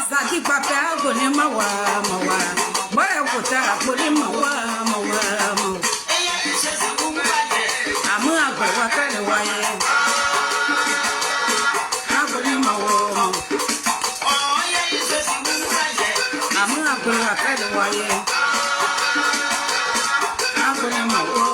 Zaki papa goni mawa. Boya kota goni mawa. Amu agba wakale waye. Agoni mawa. Amu agba wakale waye. Agoni mawa.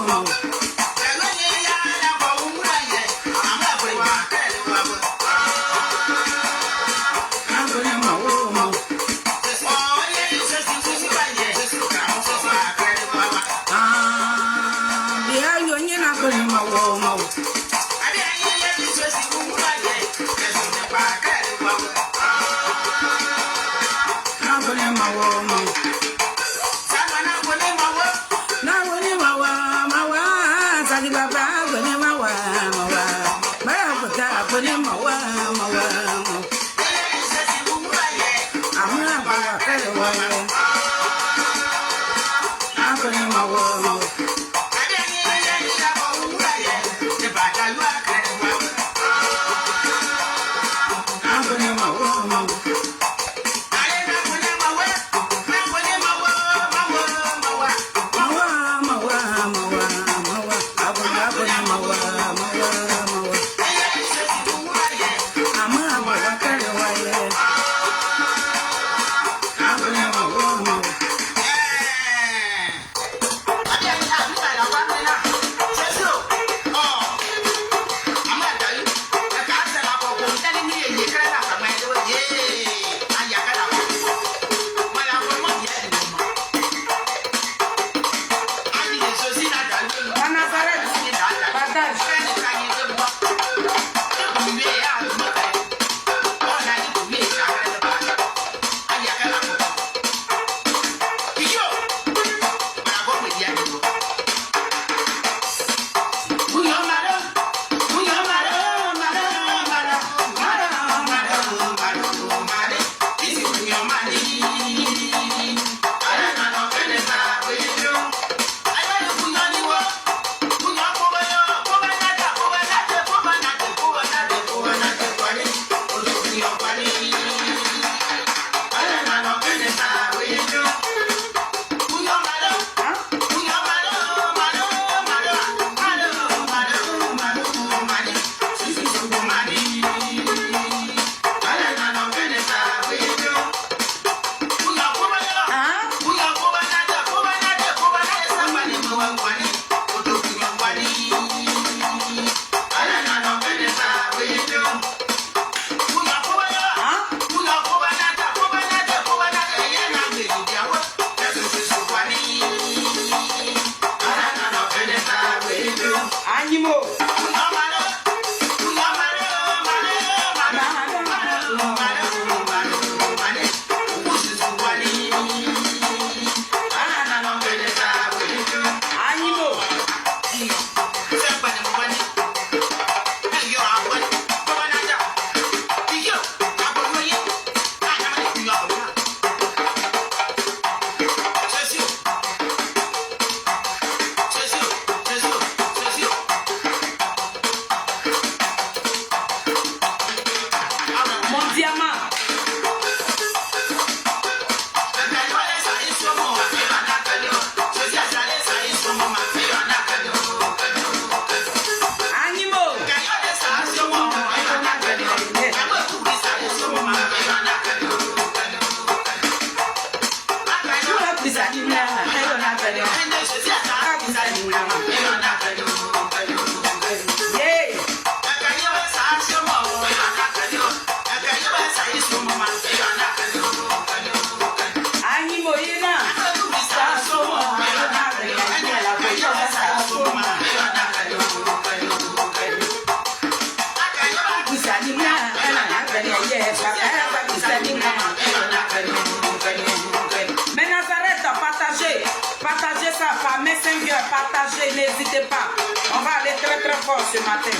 Partagez ça par Messenger, partagez, n'hésitez pas. On va aller très très fort ce matin.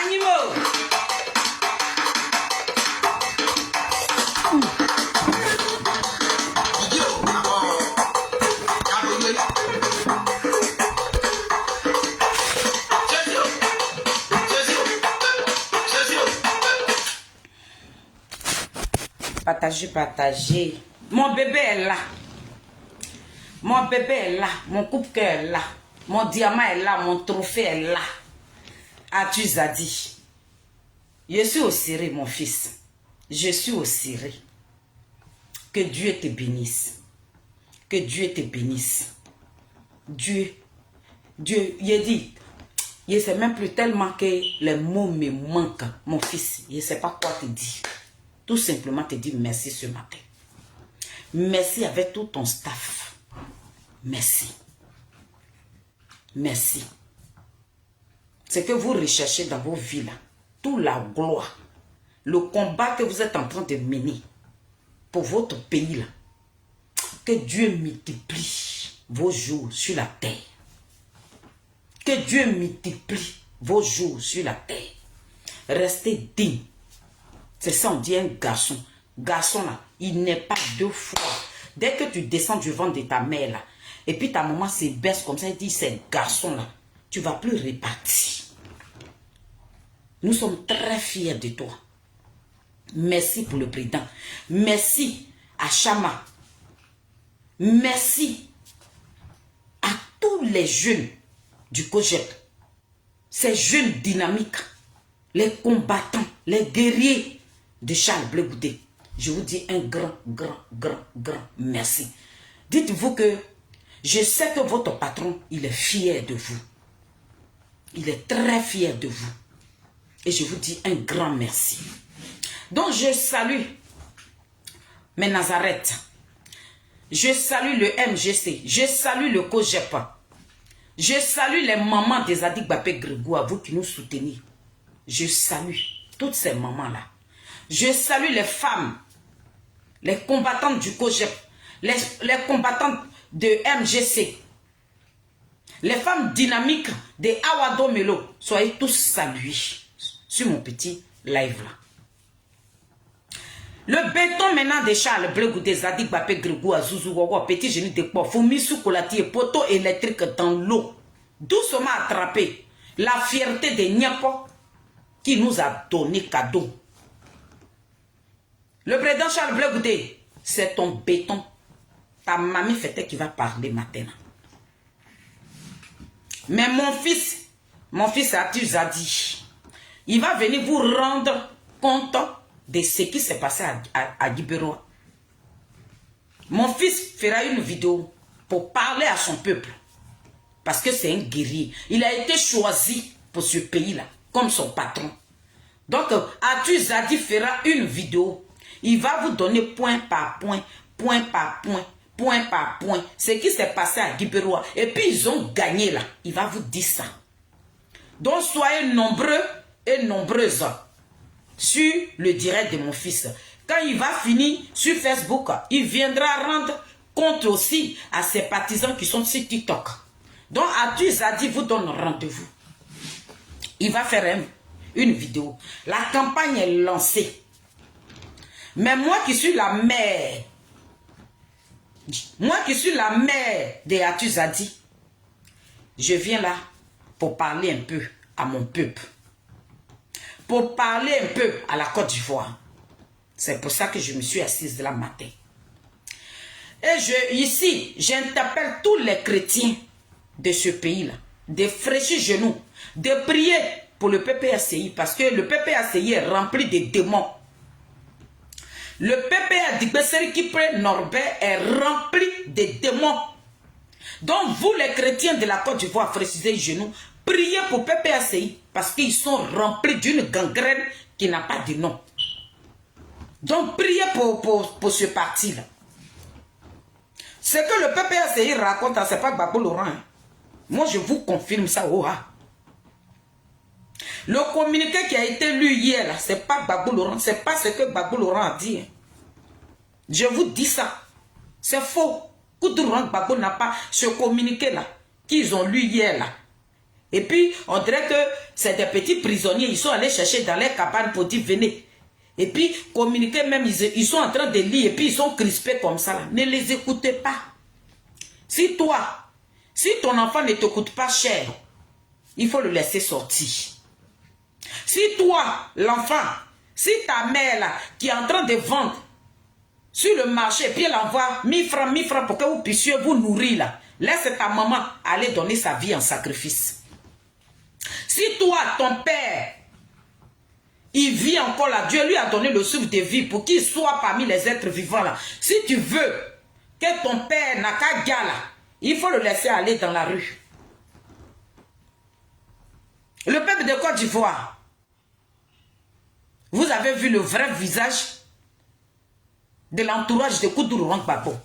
Animaux. partagez, partagez. Mon bébé est là. Mon bébé est là. Mon coupe-cœur est là. Mon diamant est là. Mon trophée est là. As-tu Zadi? Je suis au Syrie, mon fils. Je suis au Syrie. Que Dieu te bénisse. Que Dieu te bénisse. Dieu, il dit, je ne sais même plus tellement que les mots me manquent, mon fils. Je ne sais pas quoi te dire. Tout simplement te dire merci ce matin. Merci avec tout ton staff. Merci. Merci. Ce que vous recherchez dans vos vies là, toute la gloire, le combat que vous êtes en train de mener pour votre pays là, que Dieu multiplie vos jours sur la terre. Que Dieu multiplie vos jours sur la terre. Restez digne. C'est ça, on dit un garçon. Garçon là, il n'est pas deux fois. Dès que tu descends du ventre de ta mère là, et puis ta maman se baisse comme ça, elle dit, c'est garçon là, tu ne vas plus repartir. Nous sommes très fiers de toi. Merci pour le président. Merci à Chama. Merci à tous les jeunes du COJEP. Ces jeunes dynamiques, les combattants, les guerriers de Charles Blé Goudé. Je vous dis un grand merci. Dites-vous que je sais que votre patron, il est fier de vous. Il est très fier de vous. Et je vous dis un grand merci. Donc je salue mes Nazareth. Je salue le MGC. Je salue le COJEP. Je salue les mamans des Adik Bapé Grégoire, vous qui nous soutenez. Je salue toutes ces mamans-là. Je salue les femmes, les combattantes du COJEP, les combattantes de MGC, les femmes dynamiques de Awado Melo. Soyez tous salués sur mon petit live là. Le béton maintenant de Charles Blé Goudé, Zadik Bapé Grégoire, Zouzou Wawa, Petit Génie de Port, Foumisou Kolati et poteau électrique dans l'eau. Doucement attrapé la fierté de Niapo qui nous a donné cadeau. Le président Charles Blé Goudé, c'est ton béton. Ta mamie fêtait qui va parler maintenant. Mais mon fils Arthur Zadi, il va venir vous rendre compte de ce qui s'est passé à Guibéroa. Mon fils fera une vidéo pour parler à son peuple. Parce que c'est un guerrier. Il a été choisi pour ce pays-là, comme son patron. Donc, Arthur Zadi fera une vidéo. Il va vous donner point par point, point par point, point par point, ce qui s'est passé à Guibéroa. Et puis, ils ont gagné là. Il va vous dire ça. Donc, soyez nombreux et nombreuses sur le direct de mon fils. Quand il va finir sur Facebook, il viendra rendre compte aussi à ses partisans qui sont sur TikTok. Donc, Arthur Zadi vous donne rendez-vous. Il va faire une vidéo. La campagne est lancée. Mais moi qui suis la mère, de Arthur Zadi, je viens là pour parler un peu à mon peuple. Pour parler un peu à la Côte d'Ivoire. C'est pour ça que je me suis assise là matin. Et ici, j'interpelle tous les chrétiens de ce pays-là, de fraîchir genoux, de prier pour le PPACI, parce que le PPACI est rempli de démons. Le PPA d'Igbesseri Kipré Norbert est rempli de démons. Donc vous les chrétiens de la Côte d'Ivoire, fraîchissez les genoux, priez pour PPACI, parce qu'ils sont remplis d'une gangrène qui n'a pas de nom. Donc priez pour ce parti-là. Ce que le PPACI raconte, ce n'est pas Gbagbo Laurent. Hein. Moi, je vous confirme ça. Le communiqué qui a été lu hier, ce n'est pas Gbagbo Laurent. Ce n'est pas ce que Gbagbo Laurent a dit. Hein. Je vous dis ça. C'est faux. Koudouran Gbagbo n'a pas ce communiqué-là qu'ils ont lu hier. Là. Et puis, on dirait que c'est des petits prisonniers. Ils sont allés chercher dans les cabanes pour dire venez. Et puis, communiquer même, ils sont en train de lire. Et puis, ils sont crispés comme ça. Là. Ne les écoutez pas. Si ton enfant ne t'écoute pas cher, il faut le laisser sortir. Si toi, l'enfant, si ta mère là, qui est en train de vendre sur le marché, puis elle envoie 1000 francs pour que vous puissiez vous nourrir là. Laisse ta maman aller donner sa vie en sacrifice. Si toi, ton père, il vit encore là, Dieu lui a donné le souffle de vie pour qu'il soit parmi les êtres vivants là. Si tu veux que ton père n'a qu'à gars là, il faut le laisser aller dans la rue. Le peuple de Côte d'Ivoire, vous avez vu le vrai visage de l'entourage de Koudougou Gbagbo.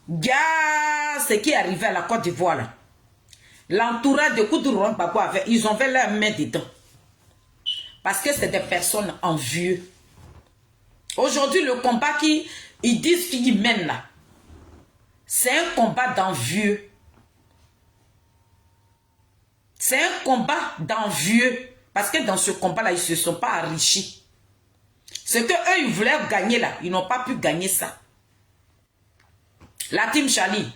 Gars, ce qui est arrivé à la Côte d'Ivoire là. L'entourage de Koudougou Gbagbo, ils ont fait leur main dedans. Parce que c'est des personnes envieuses. Aujourd'hui, le combat qu'ils disent qu'ils mènent là, c'est un combat d'envieux. C'est un combat d'envieux. Parce que dans ce combat-là, ils ne se sont pas enrichis. Ce qu'eux, ils voulaient gagner là, ils n'ont pas pu gagner ça. La team Chali,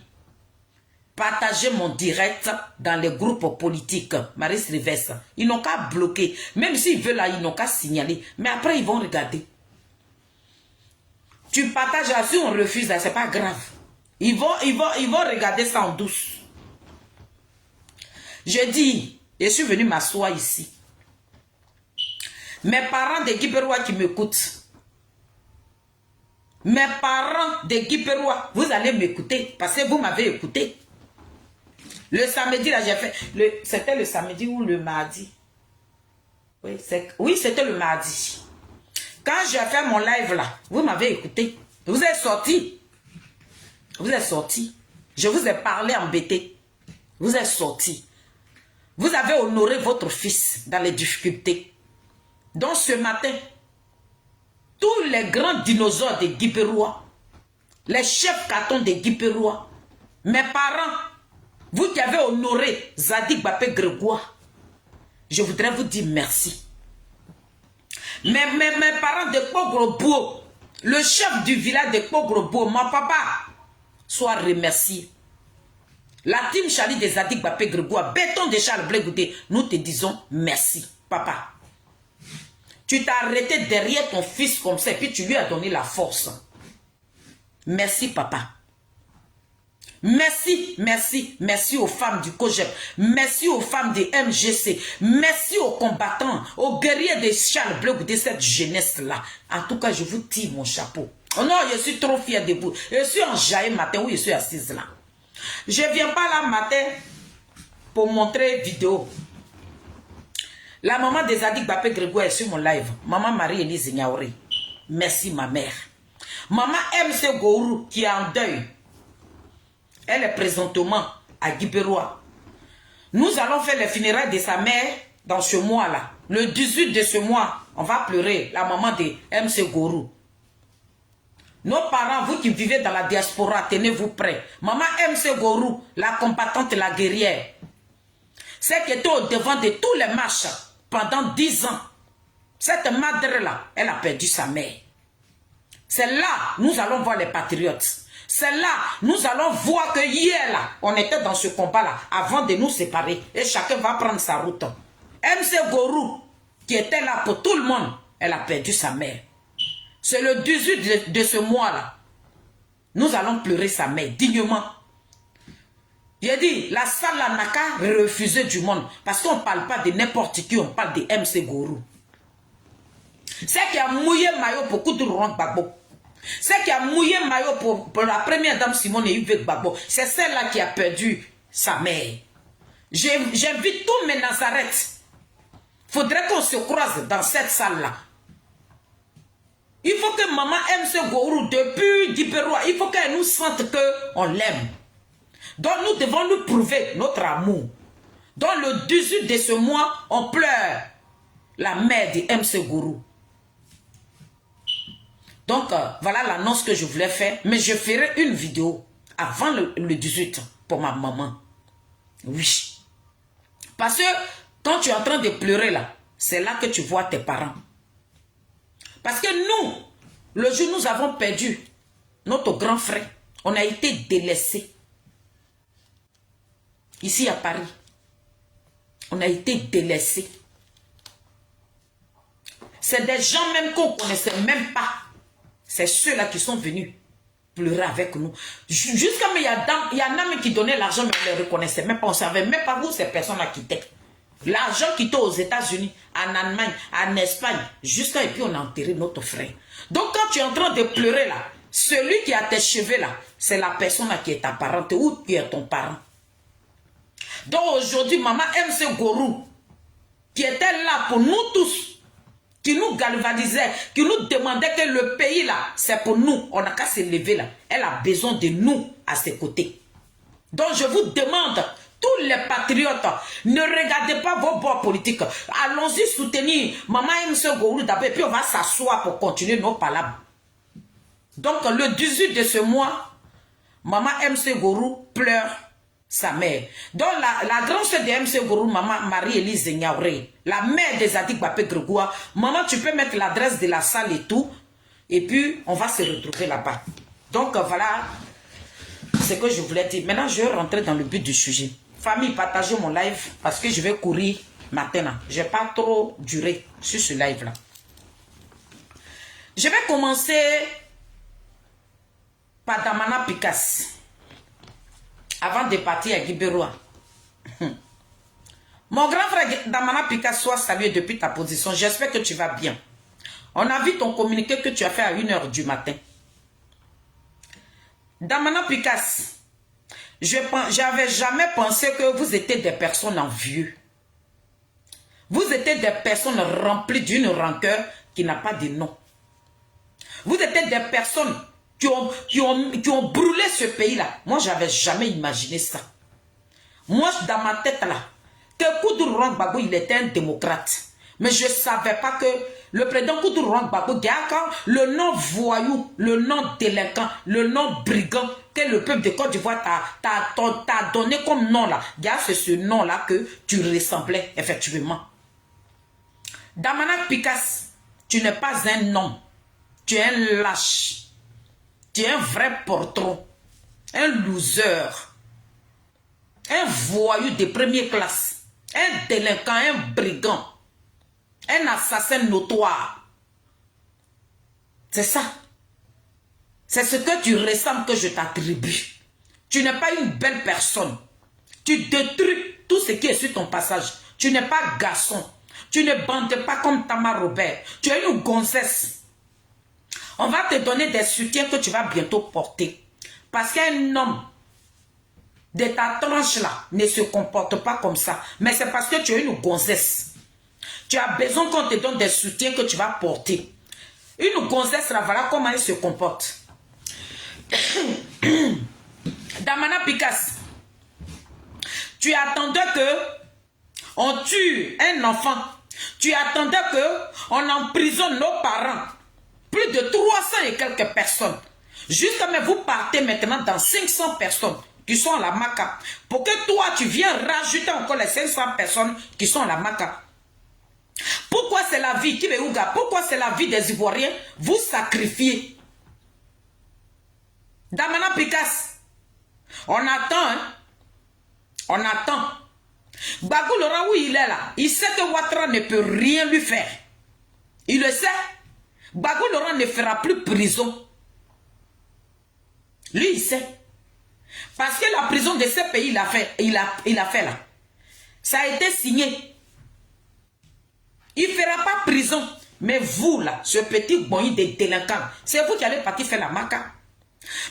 partagez mon direct dans les groupes politiques. Maris Rivers, ils n'ont qu'à bloquer. Même s'ils veulent là, ils n'ont qu'à signaler. Mais après, ils vont regarder. Tu partages là, si on refuse là, c'est pas grave. Ils vont regarder ça en douce. Je dis, je suis venu m'asseoir ici. Mes parents de Guiberois qui m'écoutent. Mes parents de Guiberois, vous allez m'écouter parce que vous m'avez écouté. Le samedi, là, j'ai fait... C'était le samedi ou le mardi? Oui, c'était le mardi. Quand j'ai fait mon live là, vous m'avez écouté. Vous êtes sortis. Vous êtes sortis. Je vous ai parlé embêté. Vous êtes sortis. Vous avez honoré votre fils dans les difficultés. Donc ce matin, tous les grands dinosaures de Guiberois, les chefs cartons de Guiberois, mes parents, vous qui avez honoré Zadig Bapé Grégoire, je voudrais vous dire merci. Mes parents de Pogro-Bou, le chef du village de Pogro-Bou, mon papa, soit remercié. La team Chali de Zadig Bapé Grégoire, béton de Charles Blé Goudé, nous te disons merci, papa. Tu t'es arrêté derrière ton fils comme ça, et puis tu lui as donné la force. Merci, papa. Merci, merci, merci aux femmes du COGEP. Merci aux femmes des MGC. Merci aux combattants, aux guerriers de Charles Blé Goudé, cette jeunesse-là. En tout cas, je vous tire mon chapeau. Oh non, je suis trop fière de vous. Je suis en jaillet matin où je suis assise là. Je ne viens pas là matin pour montrer vidéo. La maman de Zadig Bapé Grégoire est sur mon live. Maman Marie-Élise Niaouré. Merci ma mère. Maman MC Gourou qui est en deuil. Elle est présentement à Guiberois. Nous allons faire les funérailles de sa mère dans ce mois-là. Le 18 de ce mois, on va pleurer la maman de MC Gourou. Nos parents, vous qui vivez dans la diaspora, tenez-vous prêts. Maman MC Gourou, la combattante, la guerrière. C'est qui était au devant de tous les marches pendant 10 ans. Cette madre-là, elle a perdu sa mère. C'est là, nous allons voir les patriotes. C'est là, nous allons voir que hier, là, on était dans ce combat-là, avant de nous séparer. Et chacun va prendre sa route. MC Gourou, qui était là pour tout le monde, elle a perdu sa mère. C'est le 18 de ce mois-là. Nous allons pleurer sa mère dignement. J'ai dit, la salle n'a qu'à refuser du monde. Parce qu'on ne parle pas de n'importe qui, on parle de MC Gourou. C'est qui a mouillé maillot pour Koudougou Gbagbo. C'est qui a mouillé maillot pour la première dame Simone Yves Gbagbo. C'est celle-là qui a perdu sa mère. J'invite tous mes Nazareth. Il faudrait qu'on se croise dans cette salle-là. Il faut que maman MC Gourou, depuis Guiberois, il faut qu'elle nous sente qu'on l'aime. Donc nous devons nous prouver notre amour. Donc le 18 de ce mois, on pleure la mère de MC Gourou. Donc voilà l'annonce que je voulais faire. Mais je ferai une vidéo avant le 18 pour ma maman. Oui. Parce que quand tu es en train de pleurer là, c'est là que tu vois tes parents. Parce que nous, le jour où nous avons perdu notre grand frère, on a été délaissés. Ici à Paris, on a été délaissés. c'est des gens même qu'on ne connaissait même pas. C'est ceux-là qui sont venus pleurer avec nous. Jusqu'à mais il y en a même qui donnaient l'argent, mais on ne les reconnaissait même pas. On ne savait même pas où ces personnes-là quittaient. L'argent quittait aux États-Unis, en Allemagne, en Espagne, jusqu'à et puis on a enterré notre frère. Donc quand tu es en train de pleurer là, celui qui a tes cheveux là, c'est la personne là qui est ta parente ou qui est ton parent. Donc aujourd'hui, maman MC Gorou, qui était là pour nous tous, qui nous galvanisait, qui nous demandait que le pays là, c'est pour nous, on n'a qu'à se lever là. Elle a besoin de nous à ses côtés. Donc je vous demande, tous les patriotes, ne regardez pas vos bords politiques. Allons-y soutenir Maman MC Gorou d'abord, et puis on va s'asseoir pour continuer nos palabres. Donc le 18 de ce mois, Maman MC Gorou pleure sa mère. Donc la grande sœur de MC Gorou, Maman Marie-Élise Niaouré, la mère des Adik Bapé Grégoire, maman, tu peux mettre l'adresse de la salle et tout, et puis on va se retrouver là-bas. Donc voilà ce que je voulais dire. Maintenant, je vais rentrer dans le but du sujet. Famille, partagez mon live parce que je vais courir maintenant. Je n'ai pas trop duré sur ce live-là. Je vais commencer par Damana Picasse. Avant de partir à Guibéroa. Mon grand frère Damana Picasse, soit salué depuis ta position. J'espère que tu vas bien. On a vu ton communiqué que tu as fait à 1 h du matin. Damana Picasse, j'avais jamais pensé que vous étiez des personnes envieuses. Vous étiez des personnes remplies d'une rancœur qui n'a pas de nom. Vous étiez des personnes qui ont brûlé ce pays-là. Moi, je n'avais jamais imaginé ça. Moi, dans ma tête, là, que Koudou Rwang Gbagbo, il était un démocrate. Mais je ne savais pas que le président Koudou Rwang Gbagbo, le nom voyou, le nom délinquant, le nom brigand que le peuple de Côte d'Ivoire t'a donné comme nom, là. C'est ce nom-là que tu ressemblais, effectivement. Damana Picasse, tu n'es pas un homme. Tu es un lâche. Tu es un vrai portron, un loser, un voyou de première classe, un délinquant, un brigand, un assassin notoire. C'est ça. C'est ce que tu ressembles que je t'attribue. Tu n'es pas une belle personne. Tu détruis tout ce qui est sur ton passage. Tu n'es pas garçon. Tu ne bandes pas comme Tamar Robert. Tu es une gonzesse. On va te donner des soutiens que tu vas bientôt porter. Parce qu'un homme de ta tranche là ne se comporte pas comme ça. Mais c'est parce que tu es une gonzesse. Tu as besoin qu'on te donne des soutiens que tu vas porter. Une gonzesse là, voilà comment elle se comporte. Damana Picasse, tu attendais que on tue un enfant. Tu attendais que on emprisonne nos parents. Plus de 300 et quelques personnes. Jusqu'à mais vous partez maintenant dans 500 personnes qui sont à la Maca. Pour que toi, tu viens rajouter encore les 500 personnes qui sont à la Maca. Pourquoi c'est la vie, Kibéouga? Pourquoi c'est la vie des Ivoiriens? Vous sacrifiez. Damana Picasse, on attend, hein? On attend. Bagou Laurent, où il est là, il sait que Ouattara ne peut rien lui faire. Il le sait. Bagou Laurent ne fera plus prison. Lui, il sait. Parce que la prison de ce pays, il a fait là. Ça a été signé. Il ne fera pas prison. Mais vous, là, ce petit bonny des délinquants, c'est vous qui allez partir faire la maca.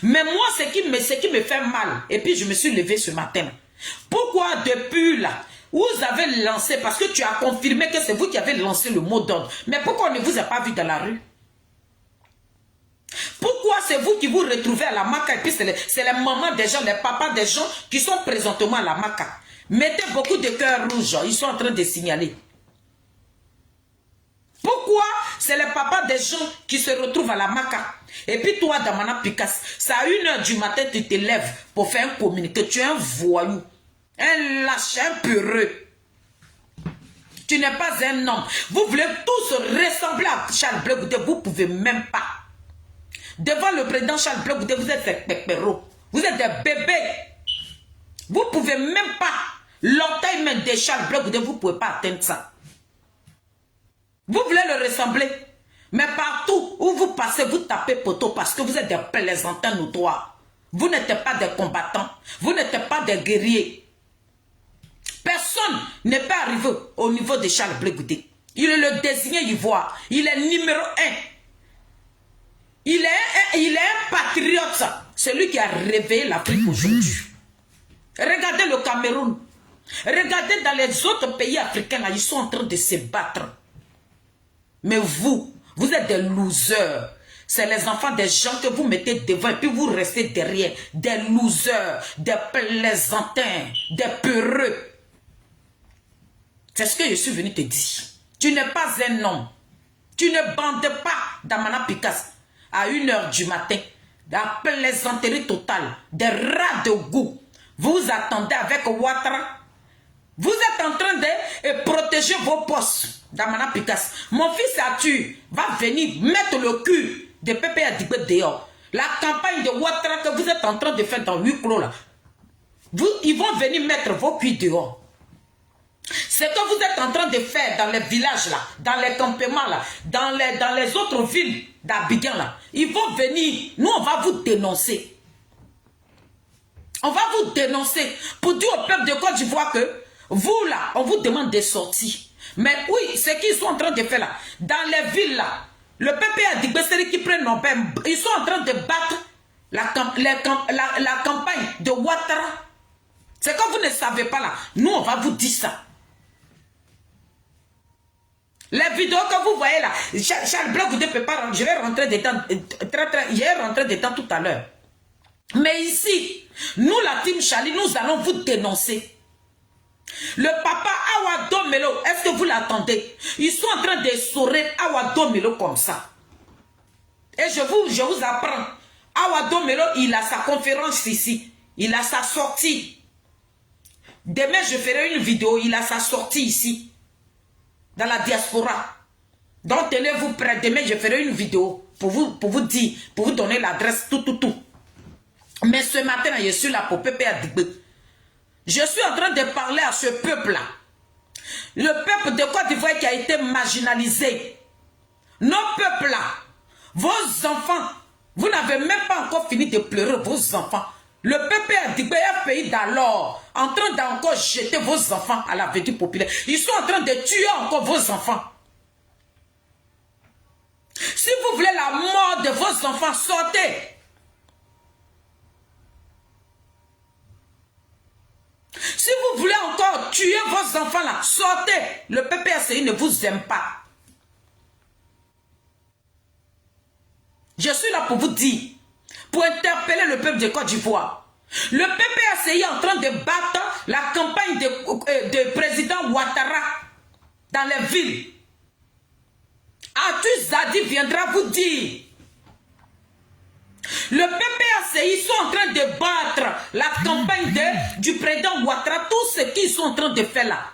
Mais moi, ce qui me fait mal, et puis je me suis levé ce matin. Pourquoi depuis là, vous avez lancé, parce que tu as confirmé que c'est vous qui avez lancé le mot d'ordre. Mais pourquoi on ne vous a pas vu dans la rue? Pourquoi c'est vous qui vous retrouvez à la Maca et puis c'est les mamans des gens, les papas des gens qui sont présentement à la Maca? Mettez beaucoup de cœurs rouges, ils sont en train de signaler. Pourquoi c'est les papas des gens qui se retrouvent à la Maca? Et puis toi, Damana Picasse, c'est à 1 h du matin tu te lèves pour faire un communiqué. Tu es un voyou, un lâche, un peureux. Tu n'es pas un homme. Vous voulez tous ressembler à Charles Blé Goudé, vous ne pouvez même pas. Devant le président Charles Blé Goudé, vous êtes des pépéros. Vous êtes des bébés. Vous ne pouvez même pas. L'orteil même de Charles Blé Goudé, vous ne pouvez pas atteindre ça. Vous voulez le ressembler. Mais partout où vous passez, vous tapez poteau parce que vous êtes des plaisantins notoires. Vous n'êtes pas des combattants. Vous n'êtes pas des guerriers. Personne n'est pas arrivé au niveau de Charles Blé Goudé. Il est le désigné ivoire. Il est numéro 1. Il est un patriote. C'est lui qui a réveillé l'Afrique aujourd'hui. Regardez le Cameroun. Regardez dans les autres pays africains, là, ils sont en train de se battre. Mais vous êtes des losers. C'est les enfants des gens que vous mettez devant et puis vous restez derrière. Des losers, des plaisantins, des peureux. C'est ce que je suis venu te dire. Tu n'es pas un homme. Tu ne bandes pas d'Amana Picasso à 1 h du matin. La plaisanterie totale, des rats de goût. Vous attendez avec Ouattara. Vous êtes en train de protéger vos postes d'Amana Picasso. Mon fils Arthur va venir mettre le cul de Pépé Adigbe dehors. La campagne de Ouattara que vous êtes en train de faire dans 8 clos là. Ils vont venir mettre vos culs dehors. Ce que vous êtes en train de faire dans les villages là, dans les campements là, dans les autres villes d'Abidjan là, ils vont venir, nous on va vous dénoncer. On va vous dénoncer pour dire au peuple de Côte d'Ivoire que vous là, on vous demande des sorties. Mais oui, ce qu'ils sont en train de faire là, dans les villes là, le peuple a dit que c'est qui prennent nos peines, ils sont en train de battre la campagne de Ouattara. C'est que vous ne savez pas là, nous on va vous dire ça. Les vidéos que vous voyez là, Charles Blé Goudé peut pas rentrer, je vais rentrer dedans, je vais rentrer dedans tout à l'heure. Mais ici, nous la team Charlie, nous allons vous dénoncer. Le papa Awado Melo, est-ce que vous l'attendez? Ils sont en train de sourire Awado Melo comme ça. Et je vous apprends, Awado Melo, il a sa conférence ici, il a sa sortie. Demain, je ferai une vidéo, il a sa sortie ici. Dans la diaspora. Donc tenez-vous prêts. Demain je ferai une vidéo pour vous dire, pour vous donner l'adresse, tout. Mais ce matin, je suis là pour Pépé Adigbe. Je suis en train de parler à ce peuple-là. Le peuple de Côte d'Ivoire qui a été marginalisé. Nos peuples-là, vos enfants, vous n'avez même pas encore fini de pleurer vos enfants. Le peuple Adigbe est un pays d'alors, en train d'encore jeter vos enfants à la vedue populaire. Ils sont en train de tuer encore vos enfants. Si vous voulez la mort de vos enfants, sortez. Si vous voulez encore tuer vos enfants là, sortez. Le PPACI ne vous aime pas. Je suis là pour vous dire, pour interpeller le peuple de Côte d'Ivoire. Le PPACI est en train de battre la campagne de président Ouattara dans les villes. Arthur Zadi viendra vous dire. Le PPACI sont en train de battre la campagne du président Ouattara. Tout ce qu'ils sont en train de faire là,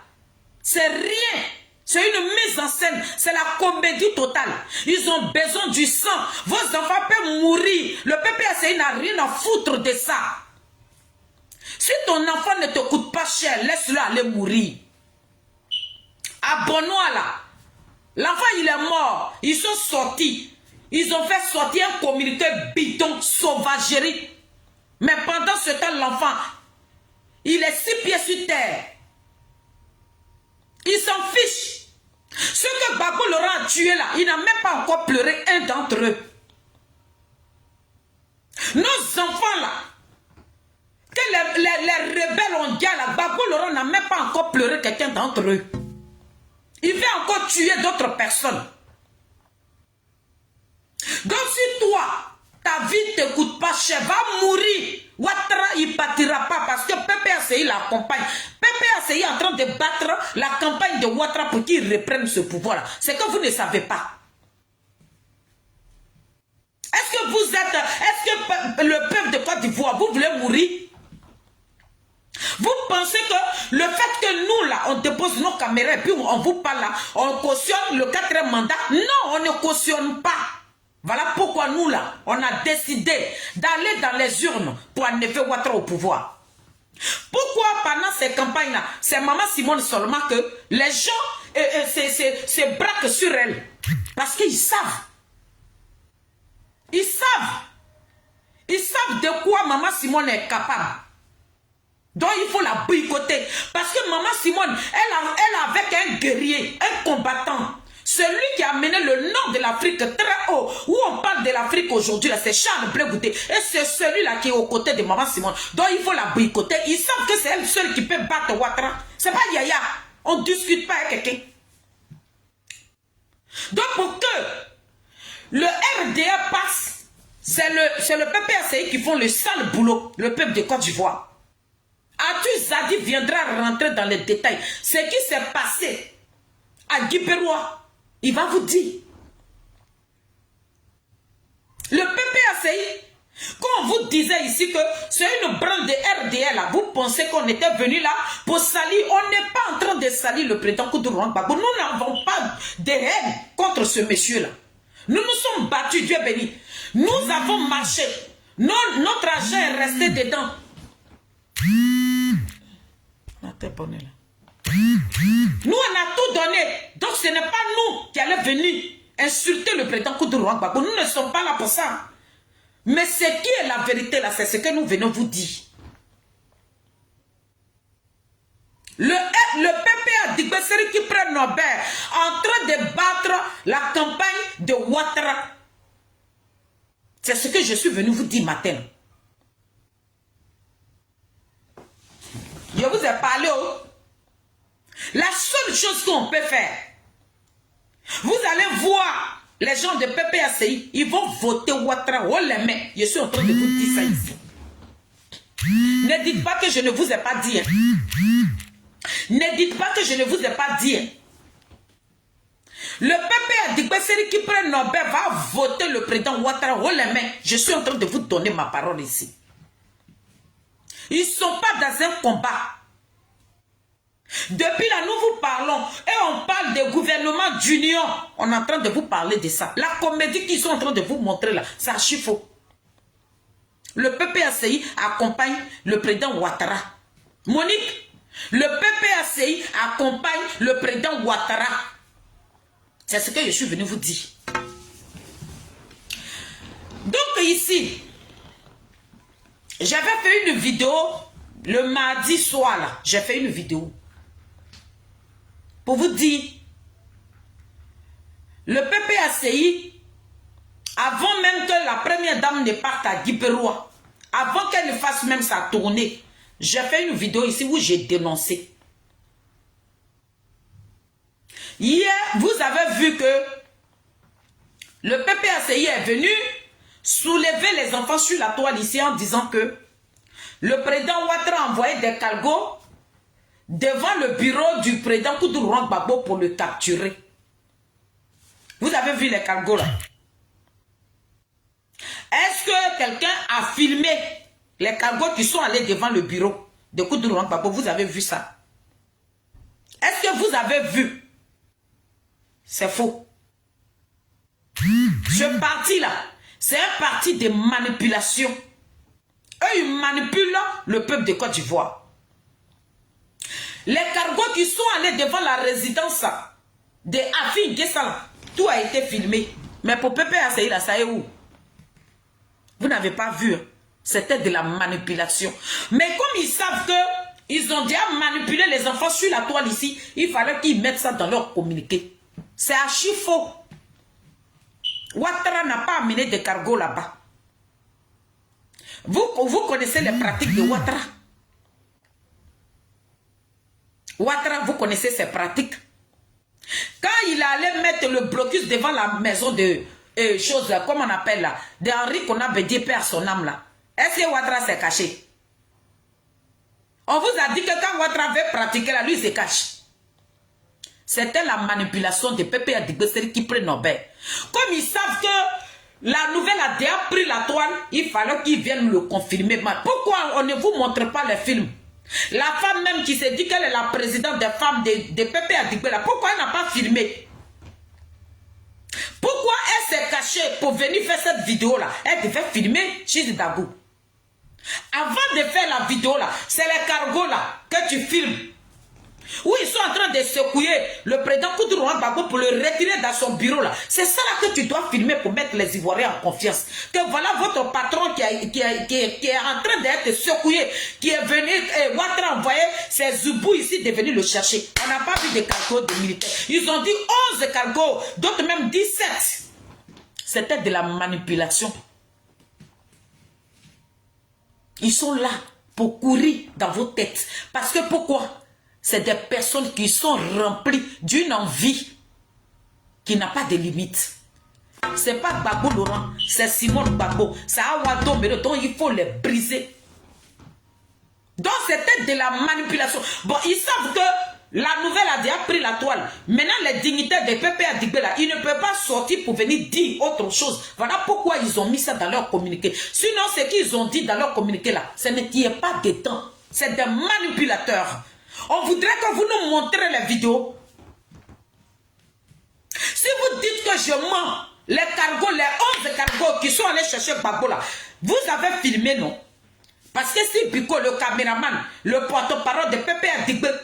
c'est rien. C'est une mise en scène. C'est la comédie totale. Ils ont besoin du sang. Vos enfants peuvent mourir. Le PPACI n'a rien à foutre de ça. Si ton enfant ne te coûte pas cher, laisse-le aller mourir. Abonne-toi là. L'enfant, il est mort. Ils sont sortis. Ils ont fait sortir un communiqué bidon, sauvagerie. Mais pendant ce temps, l'enfant, il est 6 pieds sur terre. Il s'en fiche. Ce que Gbagbo Laurent a tué là, il n'a même pas encore pleuré un d'entre eux. Nos enfants là, que les rebelles ont dit là, Gbagbo Laurent n'a même pas encore pleuré quelqu'un d'entre eux. Il va encore tuer d'autres personnes. Donc si toi, ta vie ne te coûte pas cher, va mourir. Ouattara, il ne partira pas parce que PPACI l'accompagne. PPACI est en train de battre la campagne de Ouattara pour qu'il reprenne ce pouvoir-là. C'est que vous ne savez pas. Est-ce que le peuple de Côte d'Ivoire, vous voulez mourir? Vous pensez que le fait que nous, là, on dépose nos caméras et puis on vous parle là, on cautionne le 4e mandat? Non, on ne cautionne pas. Voilà pourquoi nous, là, on a décidé d'aller dans les urnes pour enlever Ouattara au pouvoir. Pourquoi pendant ces campagnes-là, c'est Maman Simone seulement que les gens se braquent sur elle. Parce qu'ils savent. Ils savent. Ils savent de quoi Maman Simone est capable. Donc il faut la boycotter. Parce que Maman Simone, elle avec un guerrier, un combattant. Celui qui a mené le nord de l'Afrique très haut. Où on parle de l'Afrique aujourd'hui, c'est Charles Blé Goudé. Et c'est celui-là qui est aux côtés de Maman Simone. Donc il faut la boycotter. Ils savent que c'est elle seule qui peut battre Ouattara. C'est pas Yaya. On ne discute pas avec quelqu'un. Donc pour que le RDA passe, c'est le PPACI qui font le sale boulot, le peuple de Côte d'Ivoire. Atu Zadi viendra rentrer dans les détails. Ce qui s'est passé à Guipérois, il va vous dire. Le PPACI, quand on vous disait ici que c'est une branche de RDL, là, vous pensez qu'on était venu là pour salir. On n'est pas en train de salir le président Koudou Gbagbo. Nous n'avons pas de haine contre ce monsieur-là. Nous nous sommes battus, Dieu béni. Nous avons marché. Notre argent est resté dedans. Nous, on a tout donné. Donc, ce n'est pas nous qui allons venir insulter le président Koudou Gbagbo. Nous ne sommes pas là pour ça. Mais ce qui est la vérité, là, c'est ce que nous venons vous dire. Le PPA Digbeseri qui prend Nobel en train de battre la campagne de Ouattara. C'est ce que je suis venu vous dire matin. Je vous ai parlé. La seule chose qu'on peut faire, vous allez voir les gens de PPACI, ils vont voter Ouattara haut les mains. Je suis en train de vous dire ça ici. Ne dites pas que je ne vous ai pas dit. Ne dites pas que je ne vous ai pas dit. Le PPA Digbeseri qui prend Nobel va voter le président Ouattara haut les mains. Je suis en train de vous donner ma parole ici. Ils ne sont pas dans un combat. Depuis là, nous vous parlons et on parle de gouvernement d'union. On est en train de vous parler de ça. La comédie qu'ils sont en train de vous montrer là, c'est archi faux. Le PPACI accompagne le président Ouattara. Monique, le PPACI accompagne le président Ouattara. C'est ce que je suis venu vous dire. Donc ici, j'avais fait une vidéo le mardi soir là. J'ai fait une vidéo pour vous dire, le PPACI, avant même que la première dame ne parte à Guipérois, avant qu'elle ne fasse même sa tournée, j'ai fait une vidéo ici où j'ai dénoncé. Hier, vous avez vu que le PPACI est venu soulever les enfants sur la toile ici en disant que le président Ouattara a envoyé des cargos devant le bureau du président Koudou Gbagbo pour le capturer. Vous avez vu les cargos là? Est-ce que quelqu'un a filmé les cargos qui sont allés devant le bureau de Koudou Gbagbo? Vous avez vu ça? Est-ce que vous avez vu? C'est faux. Ce parti-là, c'est un parti de manipulation. Eux, ils manipulent le peuple de Côte d'Ivoire. Les cargos qui sont allés devant la résidence de Afi Guessala, tout a été filmé. Mais pour PPACI, là, ça est où? Vous n'avez pas vu. C'était de la manipulation. Mais comme ils savent qu'ils ont déjà manipulé les enfants sur la toile ici, il fallait qu'ils mettent ça dans leur communiqué. C'est archi faux. Ouattara n'a pas amené de cargos là-bas. Vous connaissez les pratiques de Ouattara. Ouattara, vous connaissez ses pratiques. Quand il allait mettre le blocus devant la maison de choses, comme on appelle là, d'Henri qu'on a bédié père son âme là, est-ce que Ouattara s'est caché? On vous a dit que quand Ouattara veut pratiquer là, lui il se cache. C'était la manipulation de PPA Digbeseri qui prend Nobel. Comme ils savent que la nouvelle a déjà pris la toile, il fallait qu'ils viennent le confirmer. Pourquoi on ne vous montre pas les films? La femme même qui s'est dit qu'elle est la présidente des femmes de PPA Digbeseri, pourquoi elle n'a pas filmé? Pourquoi elle s'est cachée pour venir faire cette vidéo-là? Elle devait filmer Chiz Dagou. Avant de faire la vidéo-là, c'est les cargos là que tu filmes. où ils sont en train de secouer le président Koudourouan Gbagbo pour le retirer dans son bureau là. C'est ça là que tu dois filmer pour mettre les Ivoiriens en confiance. Que voilà votre patron qui est en train d'être secoué, qui est venu, Ouattara envoyé ses zoubous ici, de venir le chercher. On n'a pas vu de cargos de militaires. Ils ont dit 11 cargos, d'autres même 17. C'était de la manipulation. Ils sont là pour courir dans vos têtes. Parce que pourquoi? C'est des personnes qui sont remplies d'une envie qui n'a pas de limite. Ce n'est pas Gbagbo Laurent, c'est Simone Gbagbo. C'est Awa Domelo, donc il faut les briser. Donc c'était de la manipulation. Bon, ils savent que la nouvelle a déjà pris la toile. Maintenant, les dignitaires des PPA Digbela, ils ne peuvent pas sortir pour venir dire autre chose. Voilà pourquoi ils ont mis ça dans leur communiqué. Sinon, ce qu'ils ont dit dans leur communiqué là, ce n'est pas des temps. C'est des manipulateurs. On voudrait que vous nous montrez les vidéos. Si vous dites que je mens, les cargos, les 11 cargos qui sont allés chercher Gbagbo là, vous avez filmé, non? Parce que si Biko, le caméraman, le porte-parole de PPA Digbela,